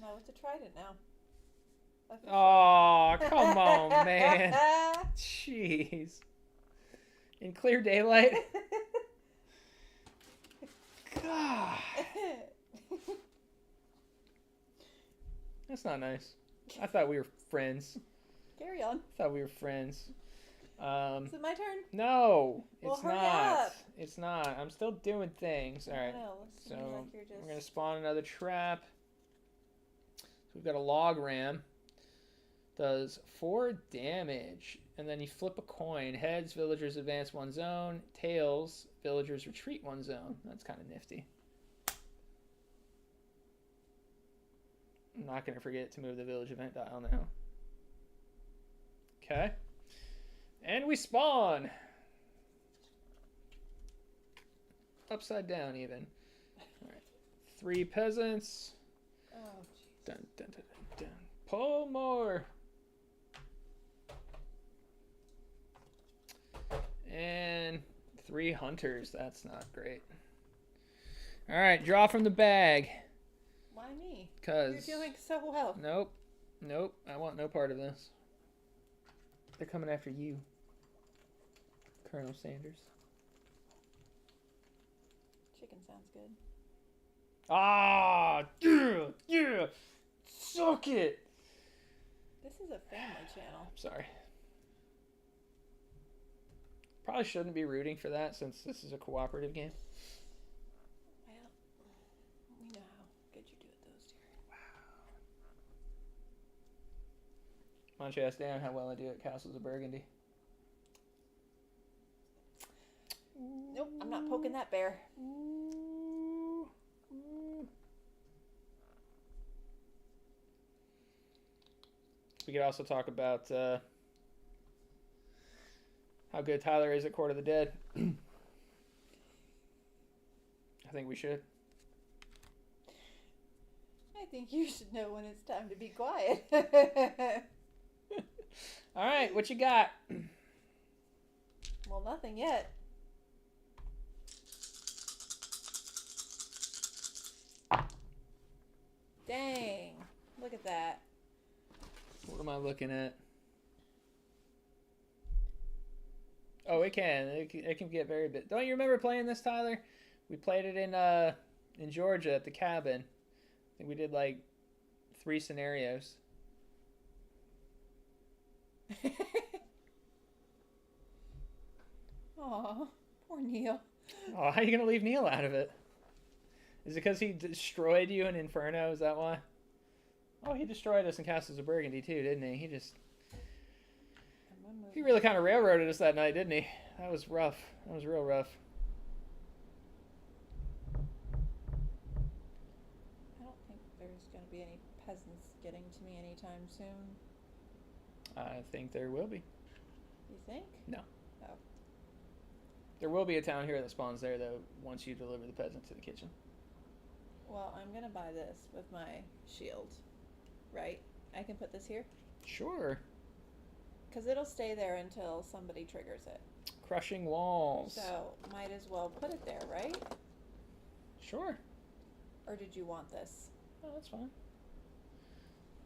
No, it's a trident now. Oh, come on, man. Jeez. In clear daylight? God. That's not nice. I thought we were friends. Carry on. I thought we were friends. Is it my turn? No, Well, it's hurry not. up. It's not. I'm still doing things. All I right. know, looks to So me like you're just... we're gonna spawn another trap. So we've got a log ram. Does 4 damage, and then you flip a coin. Heads, villagers advance 1 zone. Tails, villagers retreat 1 zone. That's kind of nifty. I'm not gonna forget to move the village event dial now. Okay. And we spawn. Upside down, even. All right. 3 peasants. Oh, jeez. Dun, dun, dun, dun, dun. Pull more. And 3 hunters. That's not great. All right, draw from the bag. Why me? Cause You're doing so well. Nope. Nope. I want no part of this. They're coming after you, Colonel Sanders. Chicken sounds good. Ah, yeah, yeah. Suck it. This is a family channel. Sorry. Probably shouldn't be rooting for that since this is a cooperative game. Well, we know how good you do at those, dear. Why don't you ask Dan how well I do at Castles of Burgundy? Nope, I'm not poking that bear. We could also talk about how good Tyler is at Court of the Dead. I think we should. I think you should know when it's time to be quiet. All right, what you got? Well, nothing yet. Dang. Look at that. What am I looking at? Oh, it can. It can get very big. Don't you remember playing this, Tyler? We played it in Georgia at the cabin. I think we did like 3 scenarios. Aw, poor Neil. Oh, how are you gonna leave Neil out of it? Is it because he destroyed you in Inferno? Is that why? Oh, he destroyed us in Castles of Burgundy too, didn't he? He really kind of railroaded us that night, didn't he? That was rough. That was real rough. I don't think there's going to be any peasants getting to me anytime soon. I think there will be. You think? No. Oh. There will be a town here that spawns there, though, once you deliver the peasant to the kitchen. Well, I'm going to buy this with my shield, right? I can put this here? Sure. Because it'll stay there until somebody triggers it. Crushing walls. So, might as well put it there, right? Sure. Or did you want this? Oh, that's fine.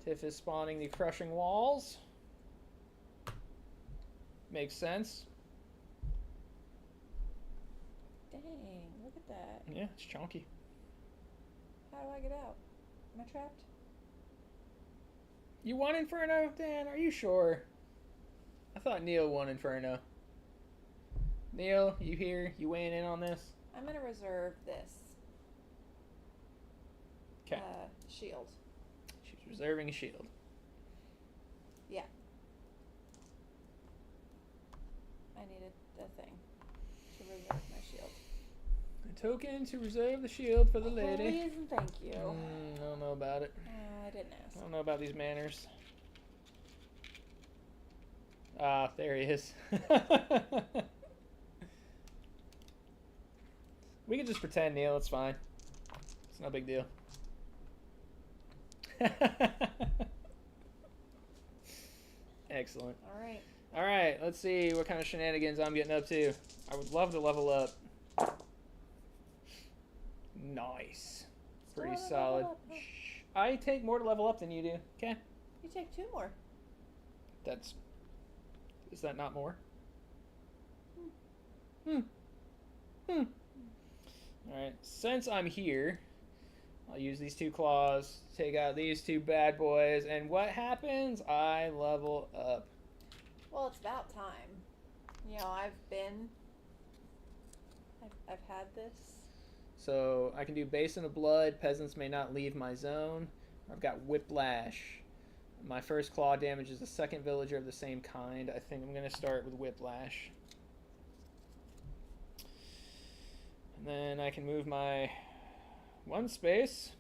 Tiff is spawning the crushing walls. Makes sense. Dang, look at that. Yeah, it's chunky. How do I get out? Am I trapped? You won Inferno, Dan? Are you sure? I thought Neil won Inferno. Neil, you here? You weighing in on this? I'm going to reserve this. Okay. Shield. She's reserving a shield. Yeah. I needed the thing to reserve my shield. A token to reserve the shield for the lady. Please and thank you. I don't know about it. I didn't ask. I don't know about these manners. Ah, there he is. We can just pretend, Neil. It's fine. It's no big deal. Excellent. All right. All right, let's see what kind of shenanigans I'm getting up to. I would love to level up. Nice. Pretty Still solid. level up, huh? Shh. I take more to level up than you do. Okay. You take 2 more. That's... Is that not more? Alright, since I'm here, I'll use these 2 claws, take out these 2 bad boys, and what happens? I level up. Well, it's about time. You know, I've had this. So I can do Basin of Blood. Peasants may not leave my zone. I've got Whiplash. My first claw damages the second villager of the same kind. I think I'm going to start with Whiplash. And then I can move my one space.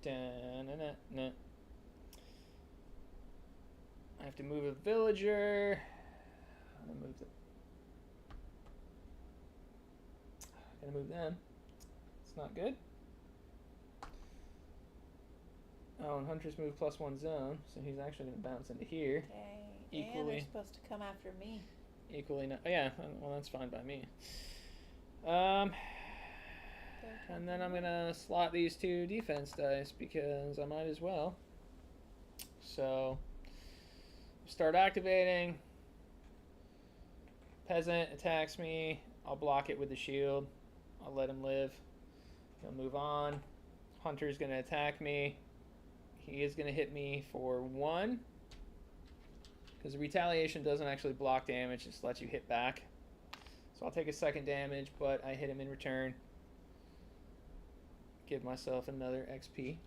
Da-na-na-na. I have to move a villager. I'm gonna move Gotta move them. It's not good. Oh, and Hunter's move +1 zone, so he's actually gonna bounce into here. Okay. And they're supposed to come after me. Equally not. Oh, yeah, well, that's fine by me. And then I'm gonna slot these 2 defense dice because I might as well. So, start activating. Peasant attacks me. I'll block it with the shield. I'll let him live. He'll move on. Hunter's gonna attack me. He is gonna hit me for 1. Because the retaliation doesn't actually block damage, just lets you hit back. So I'll take a 2nd damage, but I hit him in return. Give myself another XP.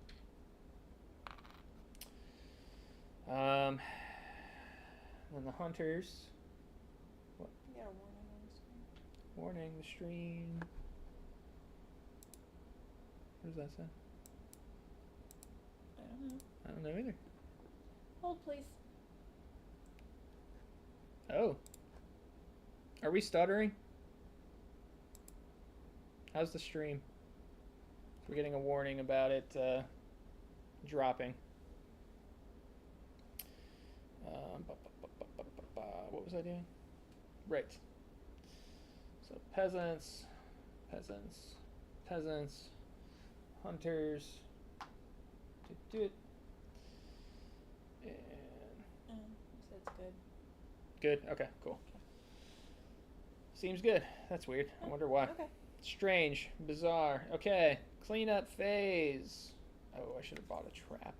Then the hunters. What? You got a warning on the screen. Warning, the stream. What does that say? I don't know. I don't know either. Hold, please. Oh. Are we stuttering? How's the stream? We're getting a warning about it dropping. What was I doing? Right. So peasants, hunters. Do it. And you said it's good. good. Okay, cool. Okay. Seems good. That's weird. I wonder why. Okay. Strange. Bizarre. Okay. Cleanup phase. Oh, I should have bought a trap.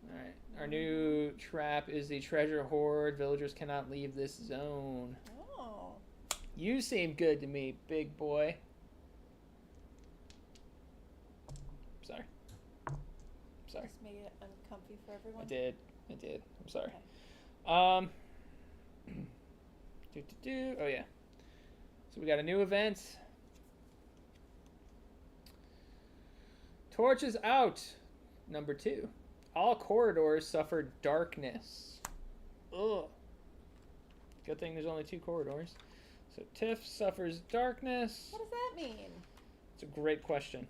Alright. Our new trap is the treasure hoard. Villagers cannot leave this zone. Oh. You seem good to me, big boy. Sorry. Sorry. Just made it uncomfy for everyone. I did. I'm sorry. Okay. Oh yeah. So we got a new event. Torches out. Number 2. All corridors suffer darkness. Ugh. Good thing there's only 2 corridors. So Tiff suffers darkness. What does that mean? It's a great question.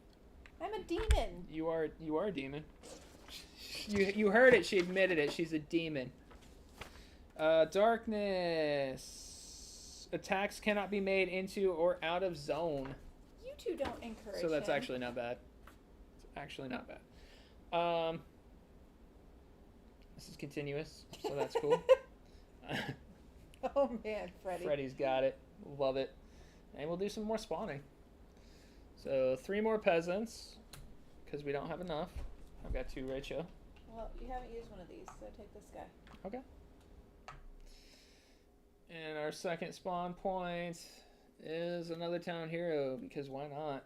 I'm a demon. You are a demon. You heard it. She admitted it. She's a demon. Darkness. Attacks cannot be made into or out of zone. You two don't encourage So that's him. actually not bad. It's actually not bad. This is continuous, so that's cool. Oh man, Freddy. Freddy's got it. Love it. And we'll do some more spawning. So 3 more peasants, because we don't have enough. I've got 2 right here. Well, you haven't used one of these, so take this guy. Okay. And our second spawn point is another town hero, because why not?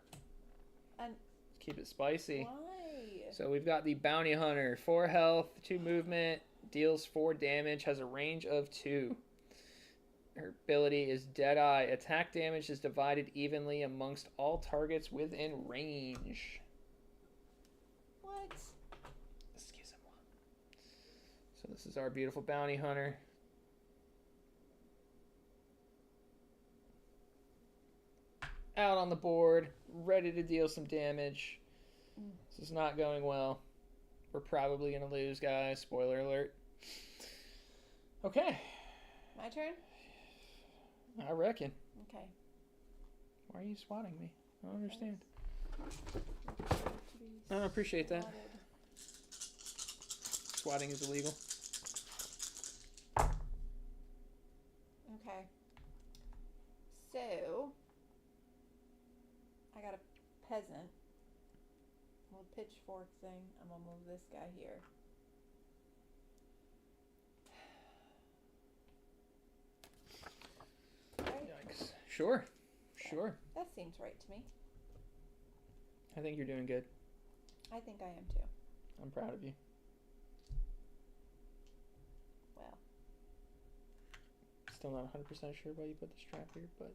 And Let's keep it spicy. why? So we've got the Bounty Hunter. 4 health, 2 movement, deals 4 damage, has a range of 2. Her ability is Deadeye. Attack damage is divided evenly amongst all targets within range. What? Excusez-moi. So this is our beautiful Bounty Hunter. Out on the board, ready to deal some damage. This is not going well. We're probably going to lose, guys. Spoiler alert. Okay. My turn? I reckon. Okay. Why are you swatting me? I don't understand. To be I don't appreciate that. swatted. Swatting is illegal. Okay. So, I got a peasant. Little pitchfork thing. I'm gonna move this guy here. Sure. Sure. That seems right to me. I think you're doing good. I think I am too. I'm proud of you. Well. Still not 100% sure why you put this trap here, but...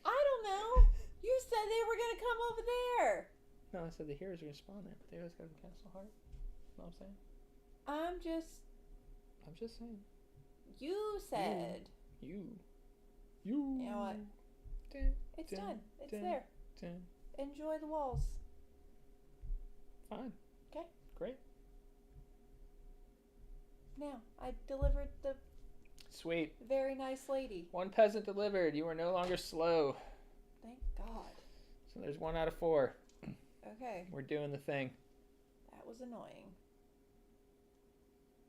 I don't know. You said they were going to come over there. No, I said the heroes are going to spawn there, but they always got to Castle Heart. You know what I'm saying? I'm just saying. You said. You. You know what? It's done. It's there. Enjoy the walls. Fine. Okay. Great. Now, I delivered the Sweet. very nice lady. 1 peasant delivered. You are no longer slow. Thank God. So there's 1 out of 4. Okay. We're doing the thing. That was annoying.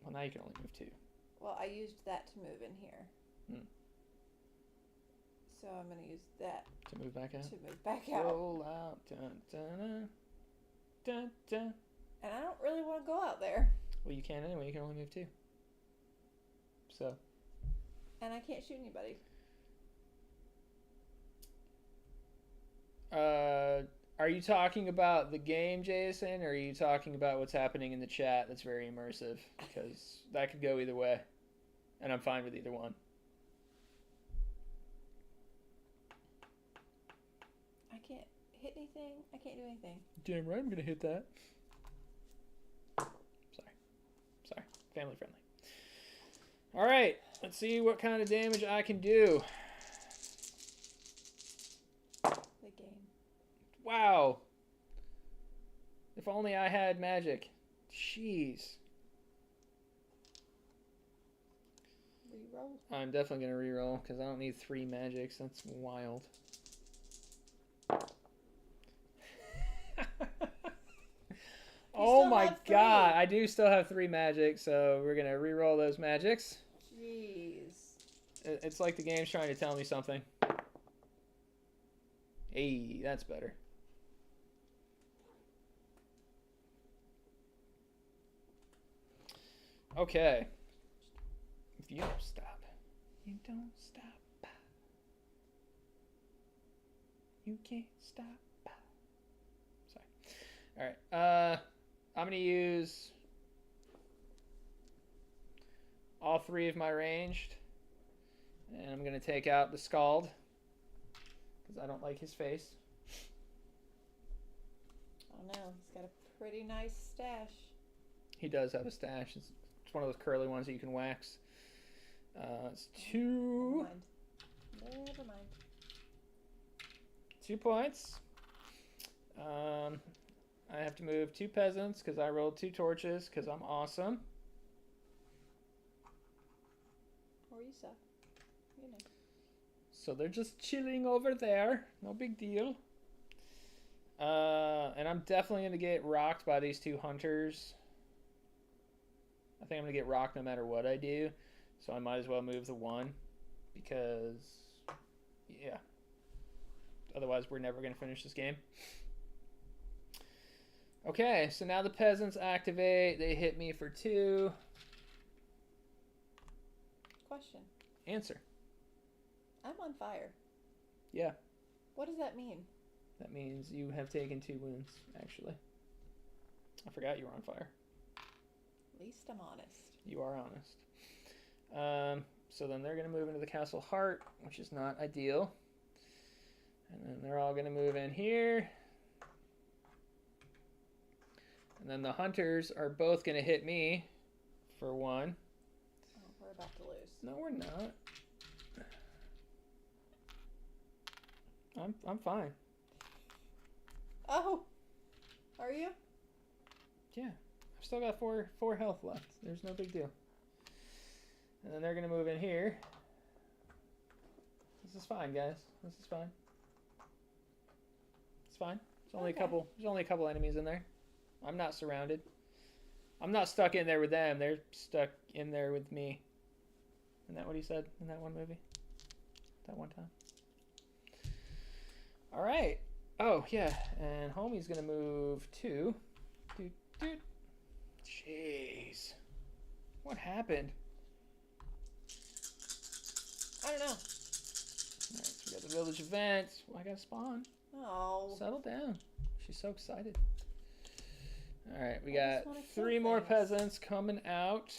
Well, now you can only move 2. Well, I used that to move in here. So I'm going to use that to move back out. To move back out. Roll out. Dun, dun, dun, dun. And I don't really want to go out there. Well, you can anyway. You can only move 2. So. And I can't shoot anybody. Are you talking about the game, Jason, or are you talking about what's happening in the chat that's very immersive? Because that could go either way. And I'm fine with either one. I can't hit anything. I can't do anything. Damn right I'm going to hit that. Sorry. Family friendly. All right. Let's see what kind of damage I can do. The game. Wow. If only I had magic. Jeez. Reroll? I'm definitely going to reroll because I don't need 3 magics. That's wild. Oh my god. I do still have 3 magic, so we're going to reroll those magics. Jeez. It's like the game's trying to tell me something. Hey, that's better. Okay. If you don't stop, you don't stop. You can't stop. Sorry. Alright. I'm going to use all 3 of my ranged. And I'm going to take out the Scald. Because I don't like his face. Oh no, he's got a pretty nice stash. He does have a stash. It's one of those curly ones that you can wax. It's 2. Never mind. 2 points. I have to move 2 peasants because I rolled 2 torches because I'm awesome. Or you suck. You know. So they're just chilling over there. No big deal. And I'm definitely going to get rocked by these 2 hunters. I think I'm going to get rocked no matter what I do. So I might as well move the 1. Because, yeah. Otherwise, we're never going to finish this game. Okay, so now the peasants activate. They hit me for 2. Question. Answer. I'm on fire. Yeah. What does that mean? That means you have taken 2 wounds, actually. I forgot you were on fire. At least I'm honest. You are honest. So then they're going to move into the Castle Heart, which is not ideal. And then they're all going to move in here. And then the hunters are both going to hit me for 1. Oh, we're about to lose. No, we're not. I'm fine. Oh, are you? Yeah, I've still got 4 health left. There's no big deal. And then they're going to move in here. This is fine, guys. This is fine. It's fine. There's only a couple enemies in there. I'm not surrounded. I'm not stuck in there with them. They're stuck in there with me. Isn't that what he said in that one movie? That one time? All right. Oh, yeah. And homie's going to move 2. Jeez. What happened? I don't know. All right, so we the village event. Well, I got to spawn. Oh. Settle down. She's so excited. All right, we I got just wanna kill 3 more things. peasants coming out.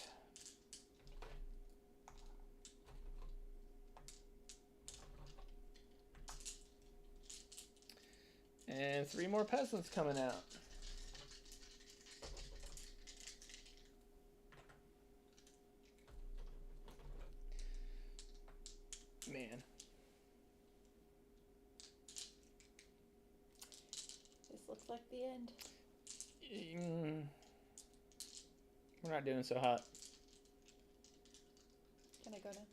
And 3 more peasants coming out. Man. This looks like the end. We're not doing so hot. Can I go now?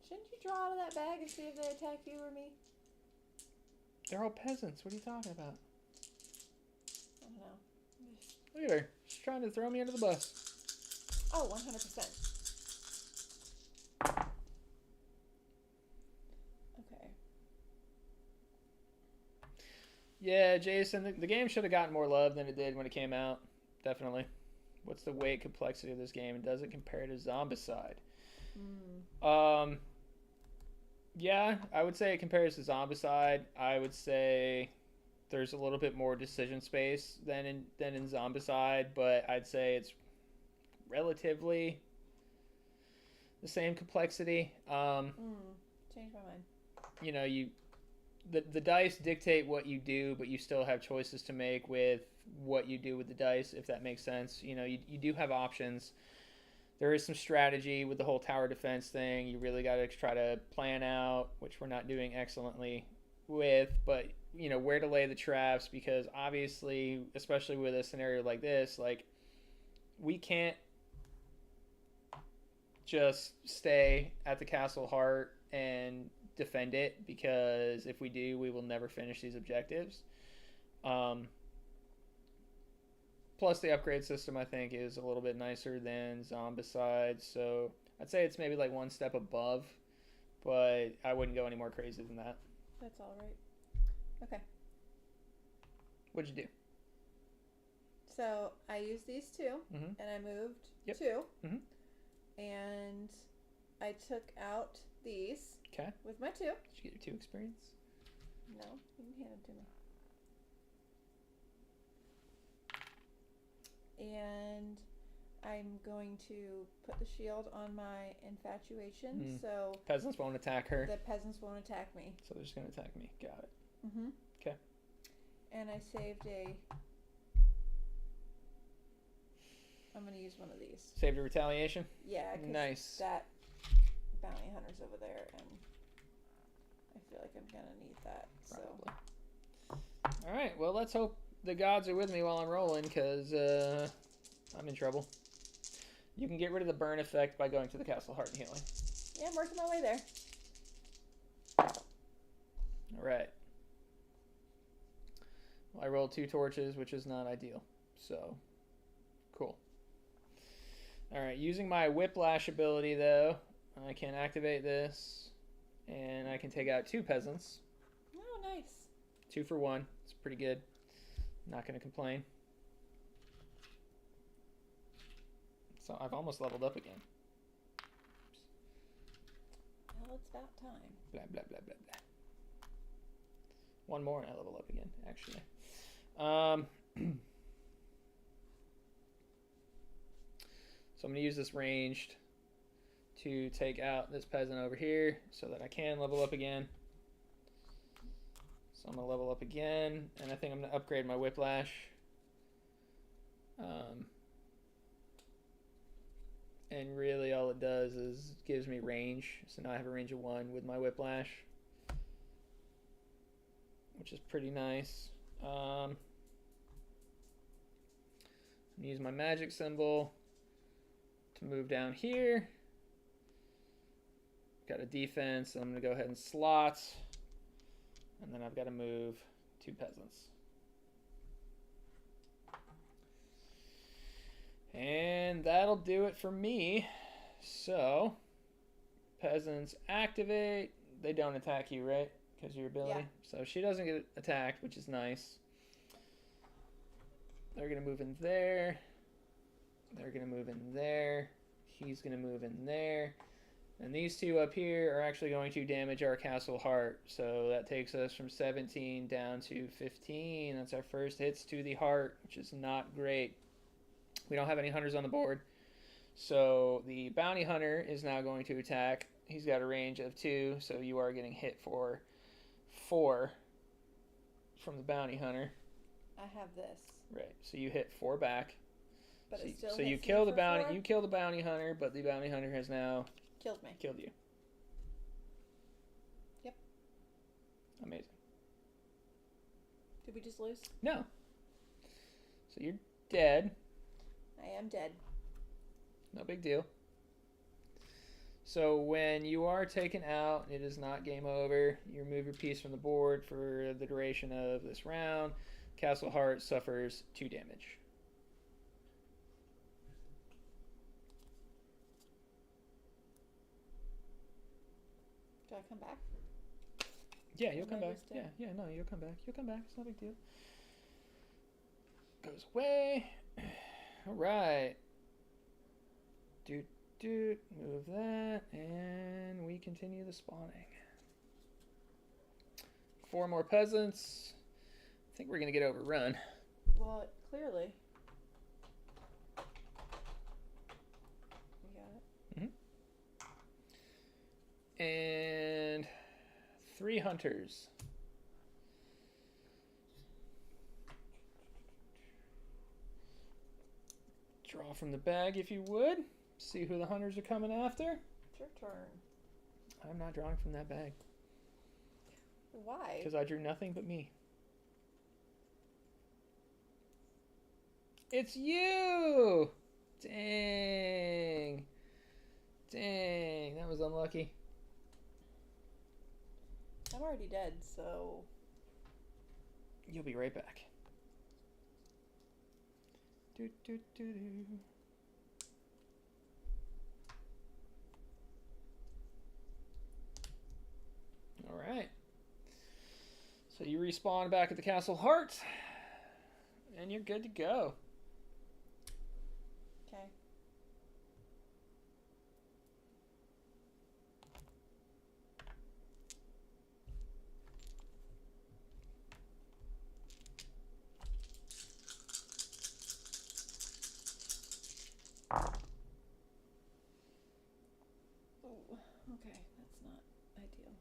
Shouldn't you draw out of that bag and see if they attack you or me? They're all peasants. What are you talking about? I don't know. Look at her. She's trying to throw me under the bus. Oh, 100%. Okay. Yeah, Jason, the game should have gotten more love than it did when it came out. Definitely. What's the weight complexity of this game? And does it compare to Zombicide? Yeah, I would say it compares to Zombicide. I would say there's a little bit more decision space than in Zombicide, but I'd say it's relatively the same complexity. Changed my mind. You know, the dice dictate what you do, but you still have choices to make with what you do with the dice, if that makes sense. You know, you do have options. There is some strategy with the whole tower defense thing. You really got to try to plan out, which we're not doing excellently with, but, you know, where to lay the traps, because obviously, especially with a scenario like this, like, we can't just stay at the castle heart and defend it, because if we do, we will never finish these objectives. Plus, the upgrade system, I think, is a little bit nicer than Zombicide, so I'd say it's maybe like one step above, but I wouldn't go any more crazy than that. That's all right. Okay. What'd you do? So I used these 2, and I moved 2, and I took out these. Okay. With my 2. Did you get your 2 experience? No, you can hand them to me. And I'm going to put the shield on my infatuation, so peasants won't attack her. The peasants won't attack me. So they're just gonna attack me. Got it. Okay. And I saved I'm gonna use one of these. Saved a retaliation? Yeah, 'cause nice. that bounty hunter's over there, and I feel like I'm gonna need that. Probably. All right. Well, let's hope the gods are with me while I'm rolling, because I'm in trouble. You can get rid of the burn effect by going to the Castle Heart and healing. Yeah, I'm working my way there. All right. Well, I rolled 2 torches, which is not ideal. So, cool. All right. Using my Whiplash ability, though, I can activate this, and I can take out 2 peasants. Oh, nice. 2 for 1. It's pretty good. Not going to complain. So I've almost leveled up again. Well, it's about time. Blah, blah, blah, blah, blah. 1 more and I level up again, actually. So I'm going to use this ranged to take out this peasant over here so that I can level up again. So I'm going to level up again, and I think I'm going to upgrade my Whiplash. And really all it does is gives me range. So now I have a range of 1 with my Whiplash, which is pretty nice. I'm going to use my magic symbol to move down here. Got a defense, so I'm going to go ahead and slot. And then I've got to move 2 peasants. And that'll do it for me. So, peasants activate. They don't attack you, right? Because of your ability. Yeah. So she doesn't get attacked, which is nice. They're going to move in there. They're going to move in there. He's going to move in there. And these two up here are actually going to damage our castle heart. So that takes us from 17 down to 15. That's our first hits to the heart, which is not great. We don't have any hunters on the board. So the bounty hunter is now going to attack. He's got a range of 2, so you are getting hit for 4 from the bounty hunter. I have this. Right. So you hit 4 back. But it still so you kill the bounty. 4? You kill the bounty hunter, but the bounty hunter has now killed me. Killed you. Yep. Amazing. Did we just lose? No. So you're dead. I am dead. No big deal. So when you are taken out, it is not game over. You remove your piece from the board for the duration of this round. Castle Heart suffers 2 damage. Do I come back? Yeah, you'll come back. Yeah, no, you'll come back. You'll come back. It's no big deal. Goes away. All right. Move that, and we continue the spawning. 4 more peasants. I think we're gonna get overrun. Well, clearly. You got it. Mm-hmm. And 3 hunters. Draw from the bag if you would. See who the hunters are coming after. It's your turn. I'm not drawing from that bag. Why? Because I drew nothing but me. It's you! Dang. Dang, that was unlucky. I'm already dead, so... You'll be right back. Alright. So you respawn back at the Castle Heart, and you're good to go. Okay. Okay, that's not ideal.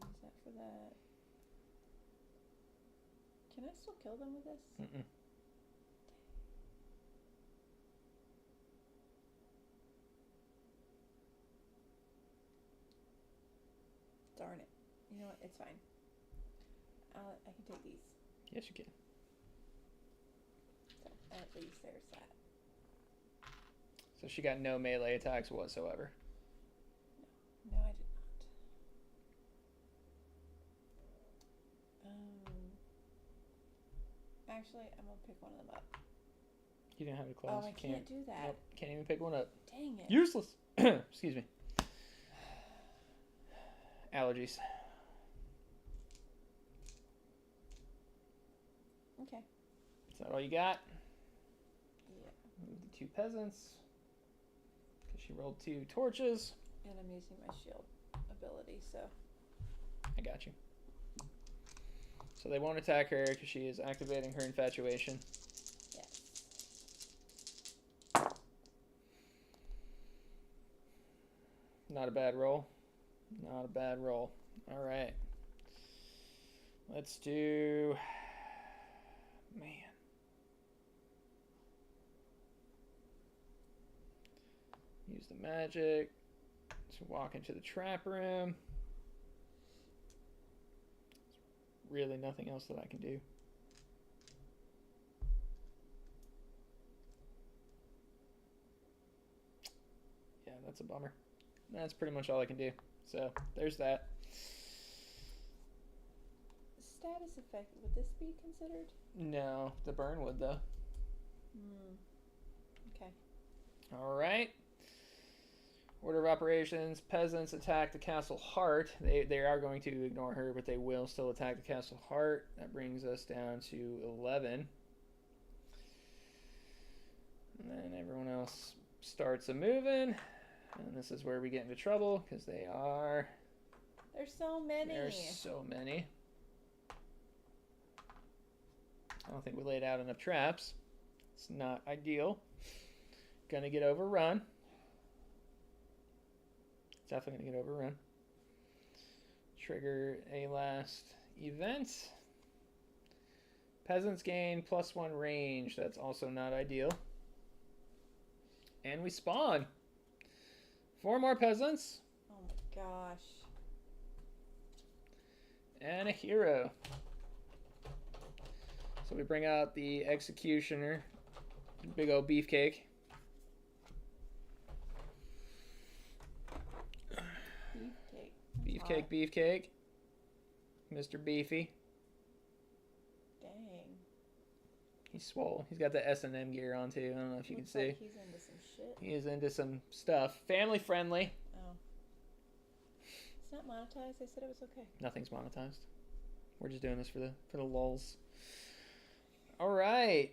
Use that for that. Can I still kill them with this? Mm-mm. Darn it. You know what? It's fine. I can take these. Yes, you can. So, at least there's that. So she got no melee attacks whatsoever. No, I did not. Actually, I'm gonna pick one of them up. You didn't have a class. Oh, I can't do that. Nope, can't even pick one up. Dang it. Useless. Excuse me. Allergies. Okay. Is that all you got? Yeah. Move the 2 peasants. Because she rolled 2 torches. And I'm using my shield ability, so. I got you. So they won't attack her because she is activating her infatuation. Yes. Not a bad roll. Not a bad roll. All right. Let's do... Man. Use the magic to walk into the trap room. There's really nothing else that I can do. Yeah, that's a bummer. That's pretty much all I can do. So, there's that. Status effect, would this be considered? No, the burn would though. Okay. Alright. Order of operations. Peasants attack the Castle Heart. They are going to ignore her, but they will still attack the Castle Heart. That brings us down to 11. And then everyone else starts a moving. And this is where we get into trouble because they are. There's so many. There's so many. I don't think we laid out enough traps. It's not ideal. Gonna get overrun. Definitely gonna get overrun. Trigger a last event. Peasants gain +1 range. That's also not ideal. And we spawn. 4 more peasants. Oh my gosh. And a hero. So we bring out the executioner. Big old beefcake. Beefcake. Beefcake. Mr. Beefy. Dang. He's swole. He's got the S&M gear on too. I don't know if you can see. Like he's into some shit. He is into some stuff. Family friendly. Oh. It's not monetized. They said it was okay. Nothing's monetized. We're just doing this for the lulz. All right.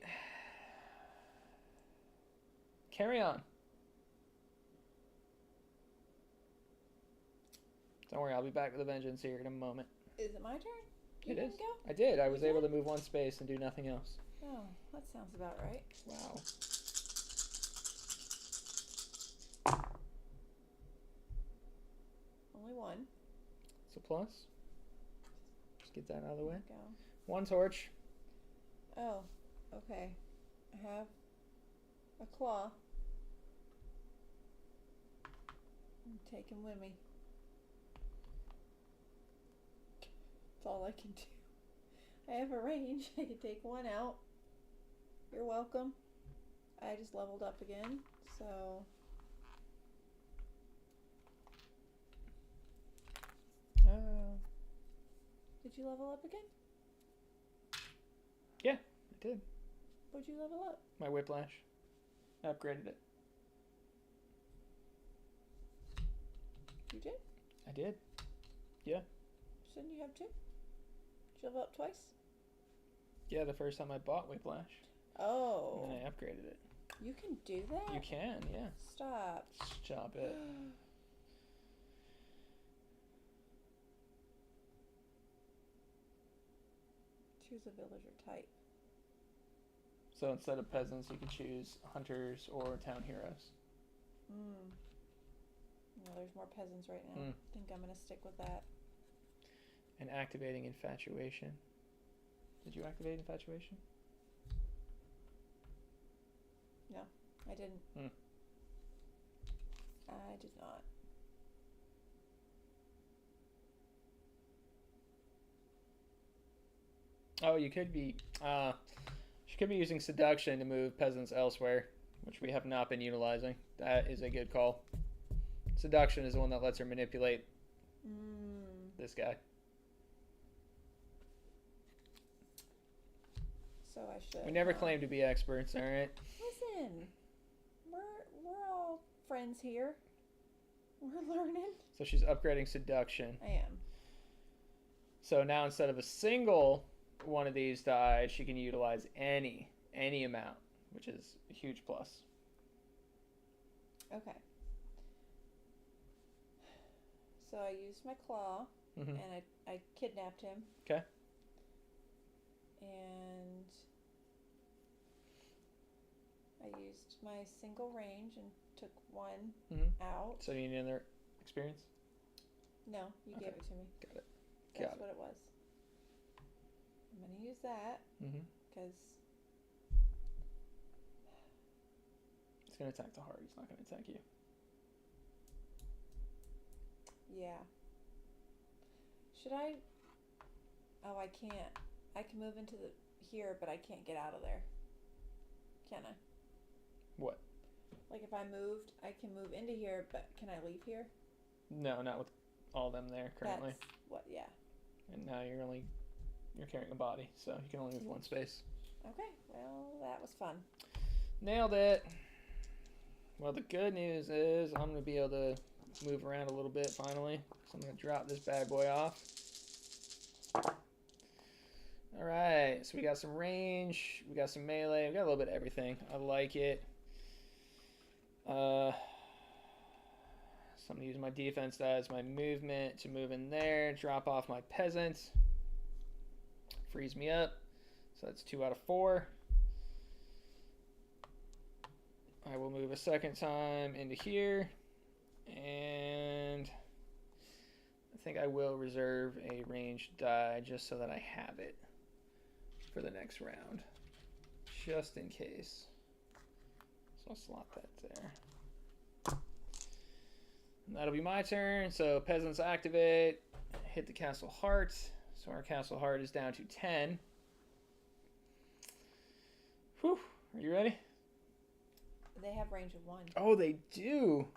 Carry on. Don't worry, I'll be back with a vengeance here in a moment. Is it my turn? You It is. didn't go? I did. I was able to move 1 space and do nothing else. Oh, that sounds about right. Wow. Only 1. It's a plus. Just get that out of the way. Go. 1 torch. Oh, okay. I have a claw. Take him with me. That's all I can do. I have a range. I can take 1 out. You're welcome. I just leveled up again, so... Did you level up again? Yeah, I did. What'd you level up? My whiplash. I upgraded it. You did? I did. Yeah. Shouldn't you have 2? Did you level up twice? Yeah, the first time I bought whiplash. Oh. And then I upgraded it. You can do that? You can, yeah. Stop. Stop it. Choose a villager type. So instead of peasants, you can choose hunters or town heroes. No, there's more peasants right now. I think I'm going to stick with that. And activating infatuation. Did you activate infatuation? No, I didn't. I did not. Oh, you could be... she could be using seduction to move peasants elsewhere, which we have not been utilizing. That is a good call. Seduction is the one that lets her manipulate this guy. So I should. We never claim to be experts, all right? Listen, we're all friends here. We're learning. So she's upgrading seduction. I am. So now instead of a single one of these die, she can utilize any amount, which is a huge plus. Okay. So I used my claw, and I kidnapped him. Okay. And I used my single range and took 1 out. So you need another experience? No, you gave it to me. Got it. That's what it was. I'm going to use that because it's going to attack the heart. It's not going to attack you. Yeah. Should I? Oh, I can't. I can move into here, but I can't get out of there. Can I? What? Like if I moved, I can move into here, but can I leave here? No, not with all them there currently. That's what, yeah. And now you're carrying a body, so you can only move 1 space. Okay, well, that was fun. Nailed it. Well, the good news is I'm going to be able to move around a little bit finally. So I'm going to drop this bad boy off. Alright, so we got some range, we got some melee, we got a little bit of everything. I like it. So I'm going to use my defense as my movement to move in there, drop off my peasant. Frees me up. So that's 2 out of 4. I will move a second time into here. And I think I will reserve a ranged die just so that I have it for the next round. Just in case. So I'll slot that there. And that'll be my turn. So peasants activate. Hit the castle heart. So our castle heart is down to 10. Whew. Are you ready? They have range of 1. Oh, they do.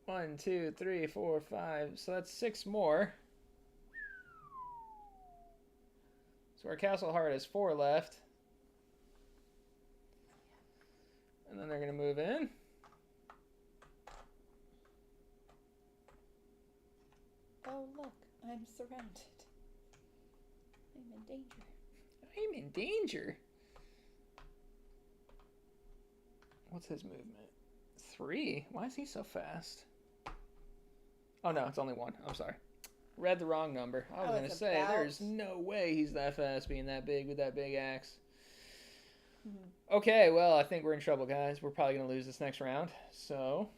1, 2, 3, 4, 5. So that's 6 more. So our castle heart has 4 left. And then they're going to move in. Oh, look. I'm surrounded. I'm in danger. I'm in danger. What's his movement? 3? Why is he so fast? Oh, no, it's only 1. I'm sorry. Read the wrong number. I was going to say, there's no way he's that fast being that big with that big axe. Mm-hmm. Okay, well, I think we're in trouble, guys. We're probably going to lose this next round. So,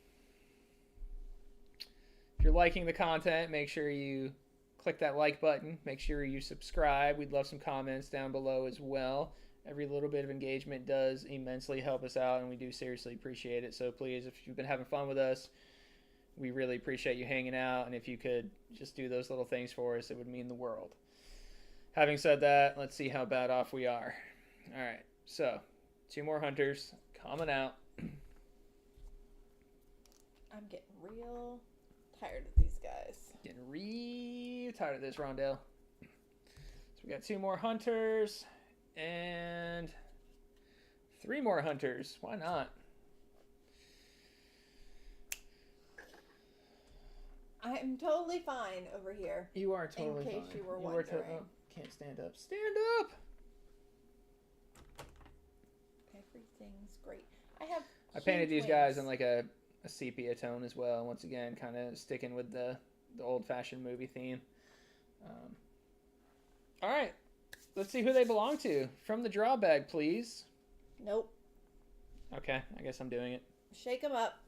if you're liking the content, make sure you click that like button. Make sure you subscribe. We'd love some comments down below as well. Every little bit of engagement does immensely help us out, and we do seriously appreciate it. So please, if you've been having fun with us, we really appreciate you hanging out. And if you could just do those little things for us, it would mean the world. Having said that, let's see how bad off we are. All right, so 2 more hunters coming out. I'm getting real tired of these guys. Getting real tired of this, Rondell. So we got 2 more hunters. And 3 more hunters. Why not? I'm totally fine over here. You are totally fine. In case you were wondering. Can't stand up. Stand up! Everything's great. I painted these guys in like a sepia tone as well. Once again, kind of sticking with the old-fashioned movie theme. All right. Let's see who they belong to. From the draw bag, please. Nope. Okay, I guess I'm doing it. Shake them up.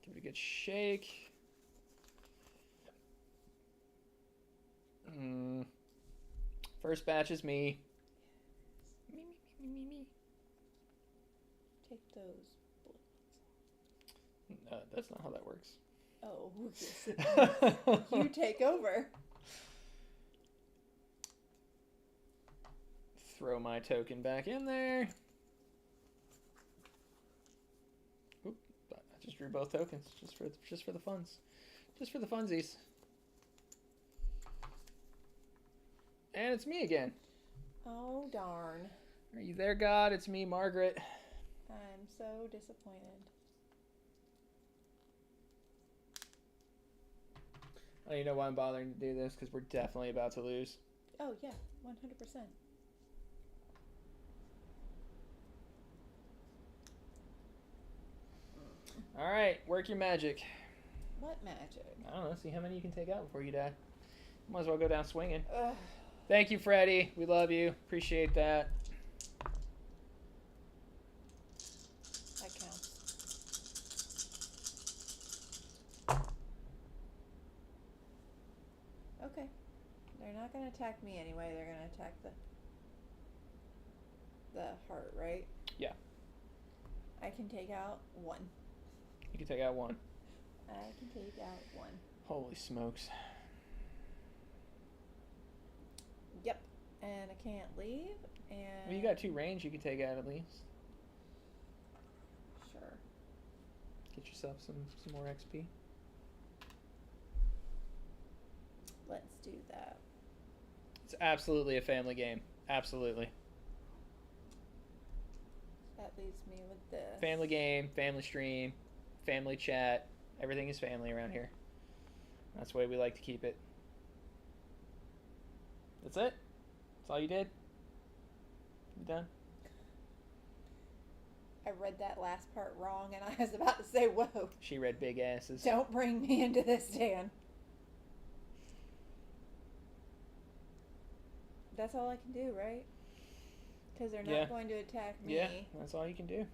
Give it a good shake. First batch is me. Me. Take those bullets. That's not how that works. Oh, yes. You take over. Throw my token back in there. Oop, I just drew both tokens just for the funs. Just for the funsies. And it's me again. Oh, darn. Are you there, God? It's me, Margaret. I'm so disappointed. I don't even know why I'm bothering to do this, because we're definitely about to lose. Oh, yeah. 100%. All right, work your magic. What magic? I don't know. See how many you can take out before you die. Might as well go down swinging. Ugh. Thank you, Freddie. We love you. Appreciate that. That counts. Okay. They're not going to attack me anyway. They're going to attack the heart, right? Yeah. I can take out 1. You can take out 1. I can take out 1. Holy smokes. Yep. And I can't leave. And Well, you got 2 range you can take out at least. Sure. Get yourself some more XP. Let's do that. It's absolutely a family game. Absolutely. That leaves me with this. Family game, family stream, family chat. Everything is family around here. That's the way we like to keep it. That's it? That's all you did? You done? I read that last part wrong, and I was about to say, "Whoa!" She read big asses. Don't bring me into this, Dan. That's all I can do, right? Because they're not going to attack me. Yeah, that's all you can do.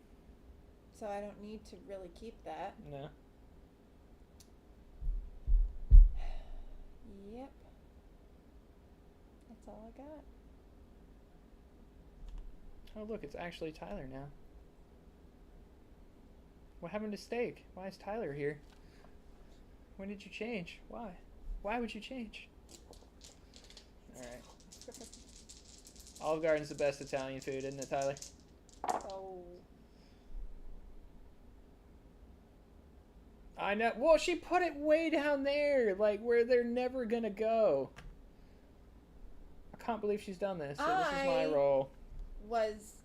So I don't need to really keep that. No. Yep. That's all I got. Oh, look, it's actually Tyler now. What happened to Steak? Why is Tyler here? When did you change? Why? Why would you change? Alright. Olive Garden's the best Italian food, isn't it, Tyler? Oh. I know. Well, she put it way down there, like where they're never gonna go. I can't believe she's done this. So this is my role. Was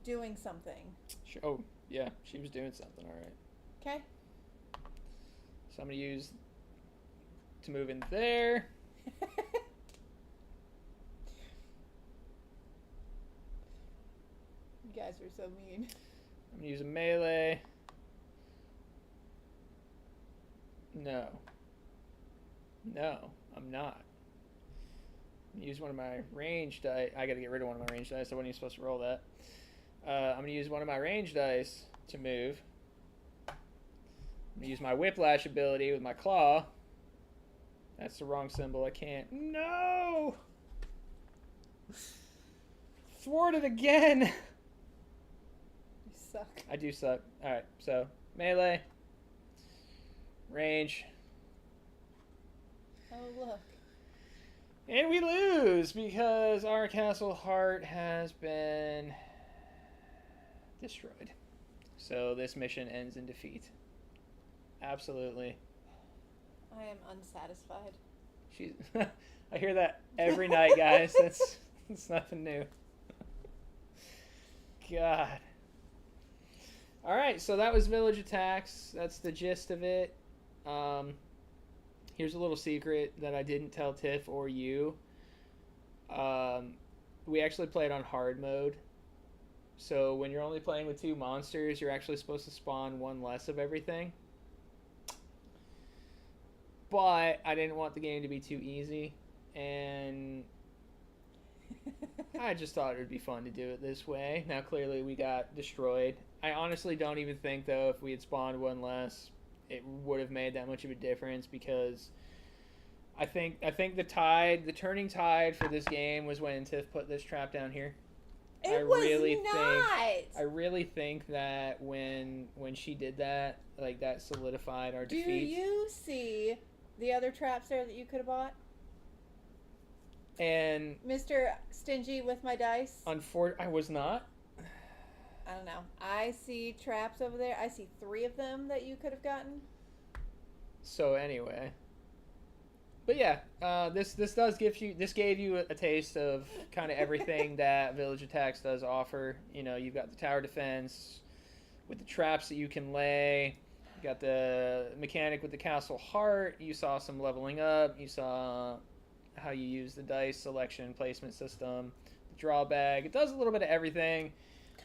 doing something. Oh, yeah, she was doing something. All right. Okay. So I'm gonna use to move in there. You guys are so mean. I'm gonna use a melee. No. No, I'm not. I'm gonna use one of my range dice. I gotta get rid of one of my range dice. I wasn't even supposed to roll that. I'm gonna use one of my range dice to move. I'm gonna use my whiplash ability with my claw. That's the wrong symbol. I can't. No! Thwarted again! You suck. I do suck. Alright, so melee. Range. Oh, look. And we lose because our castle heart has been destroyed. So this mission ends in defeat. Absolutely. I am unsatisfied. She's I hear that every night, guys. It's nothing new. God. Alright, so that was Village Attacks. That's the gist of it. Here's a little secret that I didn't tell Tiff or you. We actually played on hard mode. So when you're only playing with 2 monsters, you're actually supposed to spawn 1 less of everything. But I didn't want the game to be too easy, and I just thought it would be fun to do it this way. Now clearly we got destroyed. I honestly don't even think, though, if we had spawned 1 less, it would have made that much of a difference, because I think the turning tide for this game was when Tiff put this trap down here. I really think that when she did that, like, that solidified our defeat. Do you see the other traps there that you could have bought? And Mr. Stingy with my dice? I was not. I don't know. I see traps over there. I see 3 of them that you could have gotten. So anyway, but yeah, this gave you a taste of kind of everything that Village Attacks does offer. You know, you've got the tower defense with the traps that you can lay. You got the mechanic with the castle heart. You saw some leveling up. You saw how you use the dice selection placement system, the draw bag. It does a little bit of everything.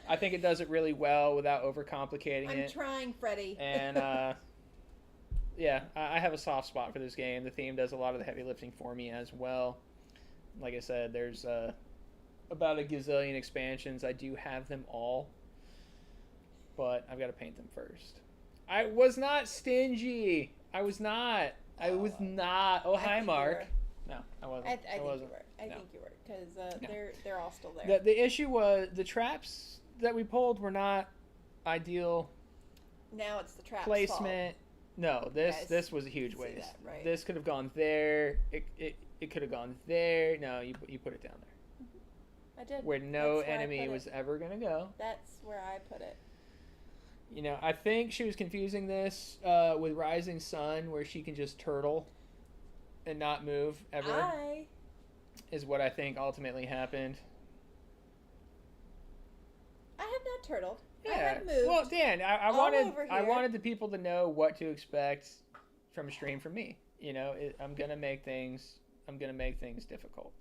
I think it does it really well without overcomplicating it. I'm trying, Freddie. And yeah, I have a soft spot for this game. The theme does a lot of the heavy lifting for me as well. Like I said, there's about a gazillion expansions. I do have them all, but I've got to paint them first. I was not stingy. I was not. Oh, hi, Mark. No, I wasn't. I think wasn't. you were. I think you were, because No. they're all still there. The issue was the traps that we pulled were not ideal. Now it's the trap's Placement. No, this was a huge see waste. that, right? This could have gone there. It could have gone there. No, you put it down there. I did. Where no That's where I enemy put was it. ever going to go. That's where I put it. You know, I think she was confusing this with Rising Sun, where she can just turtle and not move ever, is what I think ultimately happened. I have not turtled. I Yeah. have moved. Well, Dan, I all wanted over I here. wanted the people to know what to expect from a stream from me. You know, I'm gonna make things difficult.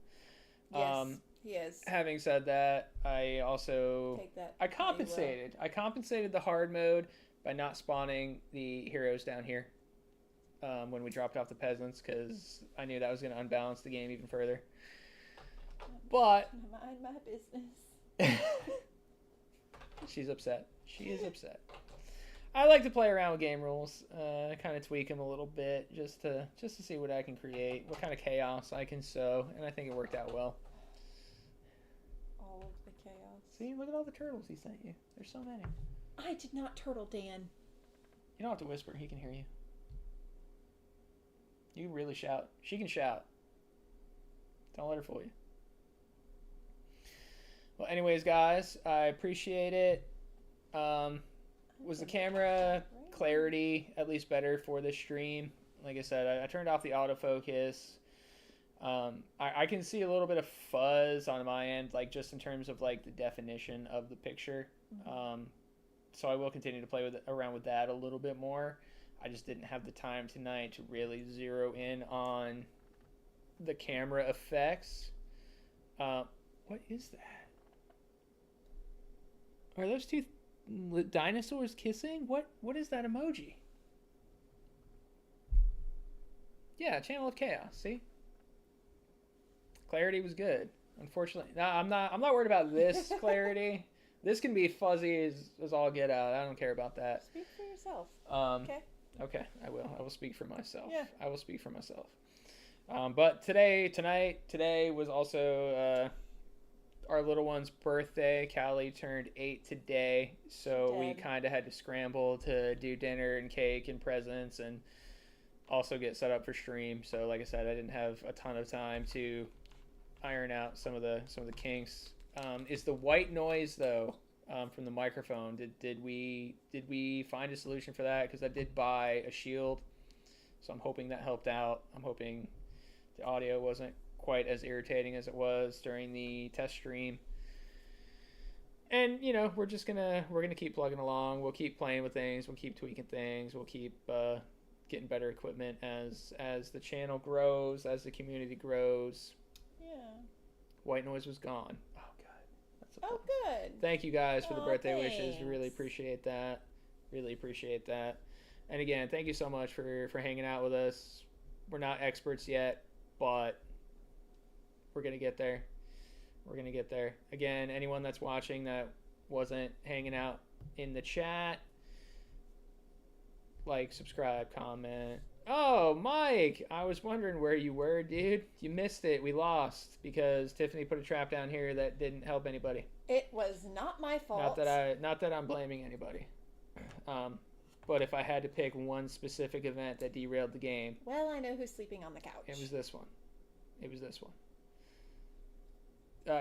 Yes, he is. Having said that, I also Take that. I compensated. I compensated the hard mode by not spawning the heroes down here when we dropped off the peasants, because I knew that was going to unbalance the game even further. But mind my business. she's upset. She is upset. I like to play around with game rules, kind of tweak them a little bit, just to see what I can create, what kind of chaos I can sow, and I think it worked out well. All of the chaos. See, look at all the turtles he sent you. There's so many. I did not turtle, Dan. You don't have to whisper. He can hear you. You can really shout. She can shout. Don't let her fool you. Well, anyways, guys, I appreciate it. Was the camera clarity at least better for this stream? Like I said, I turned off the autofocus. I can see a little bit of fuzz on my end, like just in terms of like the definition of the picture. Mm-hmm. So I will continue to play around with that a little bit more. I just didn't have the time tonight to really zero in on the camera effects. What is that? Are those two dinosaurs kissing? What is that emoji? Yeah, Channel of Chaos. See, clarity was good. Unfortunately, no, I'm not worried about this clarity. This can be fuzzy as all get out. I don't care about that. Speak for yourself. Okay. Okay, I will speak for myself. Yeah. I will speak for myself. But today was also our little one's birthday. Callie turned 8 today, so we kind of had to scramble to do dinner and cake and presents, and also get set up for stream. So, like I said, I didn't have a ton of time to iron out some of the kinks. Is the white noise though from the microphone? Did we find a solution for that? Because I did buy a shield, so I'm hoping that helped out. I'm hoping the audio wasn't quite as irritating as it was during the test stream. And we're gonna keep plugging along. We'll keep playing with things. We'll keep tweaking things. We'll keep getting better equipment as the channel grows, as the community grows. Yeah. White noise was gone. Oh god, that's Oh, good. Thank you guys for the birthday wishes. Thanks. Really appreciate that. Really appreciate that. And again, thank you so much for hanging out with us. We're not experts yet, but we're going to get there. We're going to get there. Again, anyone that's watching that wasn't hanging out in the chat, like, subscribe, comment. Oh, Mike, I was wondering where you were, dude. You missed it. We lost because Tiffany put a trap down here that didn't help anybody. It was not my fault. Not that I'm blaming anybody. But if I had to pick one specific event that derailed the game, well, I know who's sleeping on the couch. it was this one. It was this one.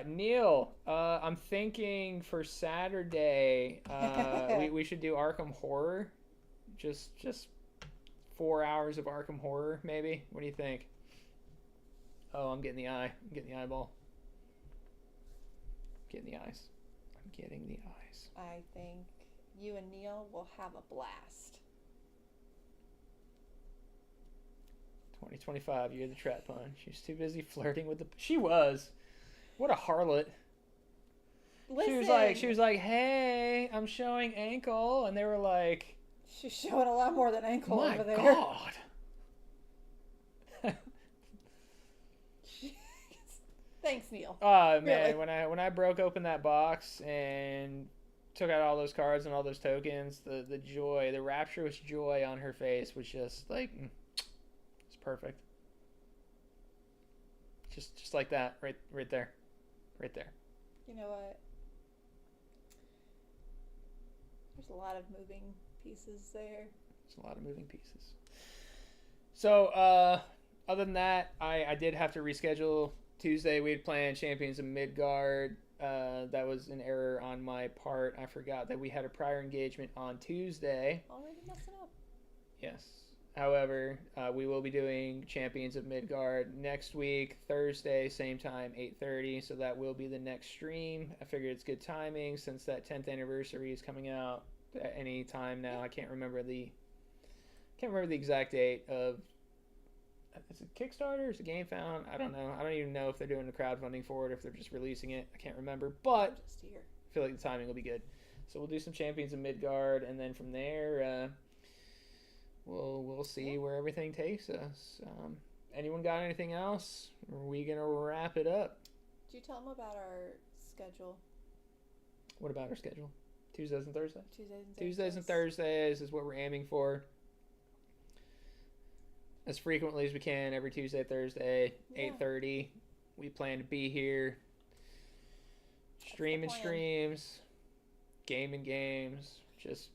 Neil, I'm thinking for Saturday, we should do Arkham Horror. Just 4 hours of Arkham Horror, maybe. What do you think? Oh, I'm getting the eye. I'm getting the eyeball. I'm getting the eyes. I'm getting the eyes. I think you and Neil will have a blast. 2025, you're the trap pun. She's too busy flirting with the... She was. What a harlot. Listen. She was like, hey, I'm showing ankle. And they were like... She's showing a lot more than ankle over there. My God. Thanks, Neil. Oh, man, really? when I broke open that box and took out all those cards and all those tokens, the joy, the rapturous joy on her face was just like, it's perfect. Just like that, right there. Right there. You know what? There's a lot of moving pieces there. There's a lot of moving pieces. So, other than that, I did have to reschedule Tuesday. We had planned Champions of Midgard. That was an error on my part. I forgot that we had a prior engagement on Tuesday. Already messing up. Yes. However, we will be doing Champions of Midgard next week, Thursday, same time, 8:30. So that will be the next stream. I figured it's good timing since that 10th anniversary is coming out at any time now. I can't remember the exact date of It's a Kickstarter. It's a Game Found. I don't know. I don't even know if they're doing the crowdfunding for it, if they're just releasing it. I can't remember. But Just here. I feel like the timing will be good. So we'll do some Champions of Midgard, and then from there, we'll see where everything takes us. Anyone got anything else? Or are we gonna wrap it up? Did you tell them about our schedule? What about our schedule? Tuesdays and Thursdays? Tuesdays and Thursdays is what we're aiming for. As frequently as we can, every Tuesday, Thursday, 8:30. We plan to be here. Streaming streams, gaming games, just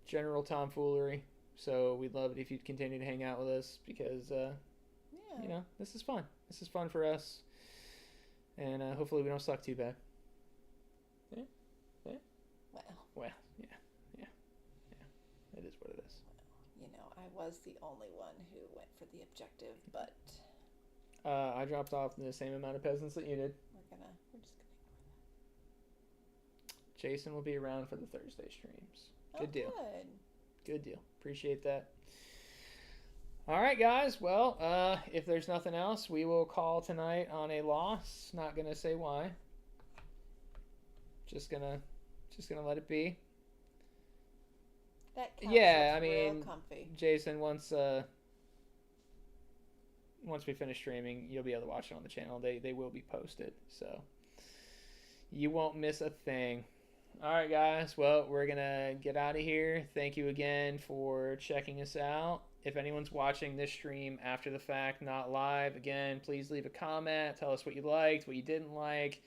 general tomfoolery. So we'd love it if you'd continue to hang out with us because, you know, this is fun. This is fun for us. And hopefully we don't suck too bad. Yeah. Well, yeah. It is what it is. You know, I was the only one who went for the objective, but I dropped off the same amount of peasants that you did. we're just gonna ignore Jason will be around for the Thursday streams. that. Good deal. Good. Good deal. Appreciate that. All right, guys. Well, if there's nothing else, we will call tonight on a loss. Not gonna say why. Just gonna let it be. That couch Yeah, looks I real mean, comfy. Jason, once we finish streaming, you'll be able to watch it on the channel. They will be posted, so you won't miss a thing. All right, guys. Well, we're gonna get out of here. Thank you again for checking us out. If anyone's watching this stream after the fact, not live, again, please leave a comment. Tell us what you liked, what you didn't like,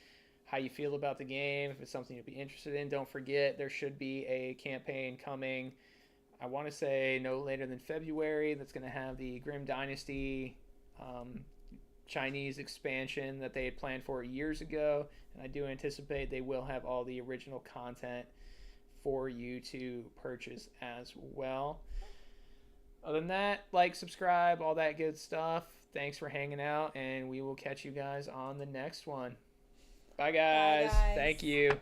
how you feel about the game, if it's something you'd be interested in. Don't forget, there should be a campaign coming, I want to say no later than February, that's going to have the Grim Dynasty Chinese expansion that they had planned for years ago. And I do anticipate they will have all the original content for you to purchase as well. Other than that, like, subscribe, all that good stuff. Thanks for hanging out, and we will catch you guys on the next one. Bye, guys. Bye, guys. Thank you.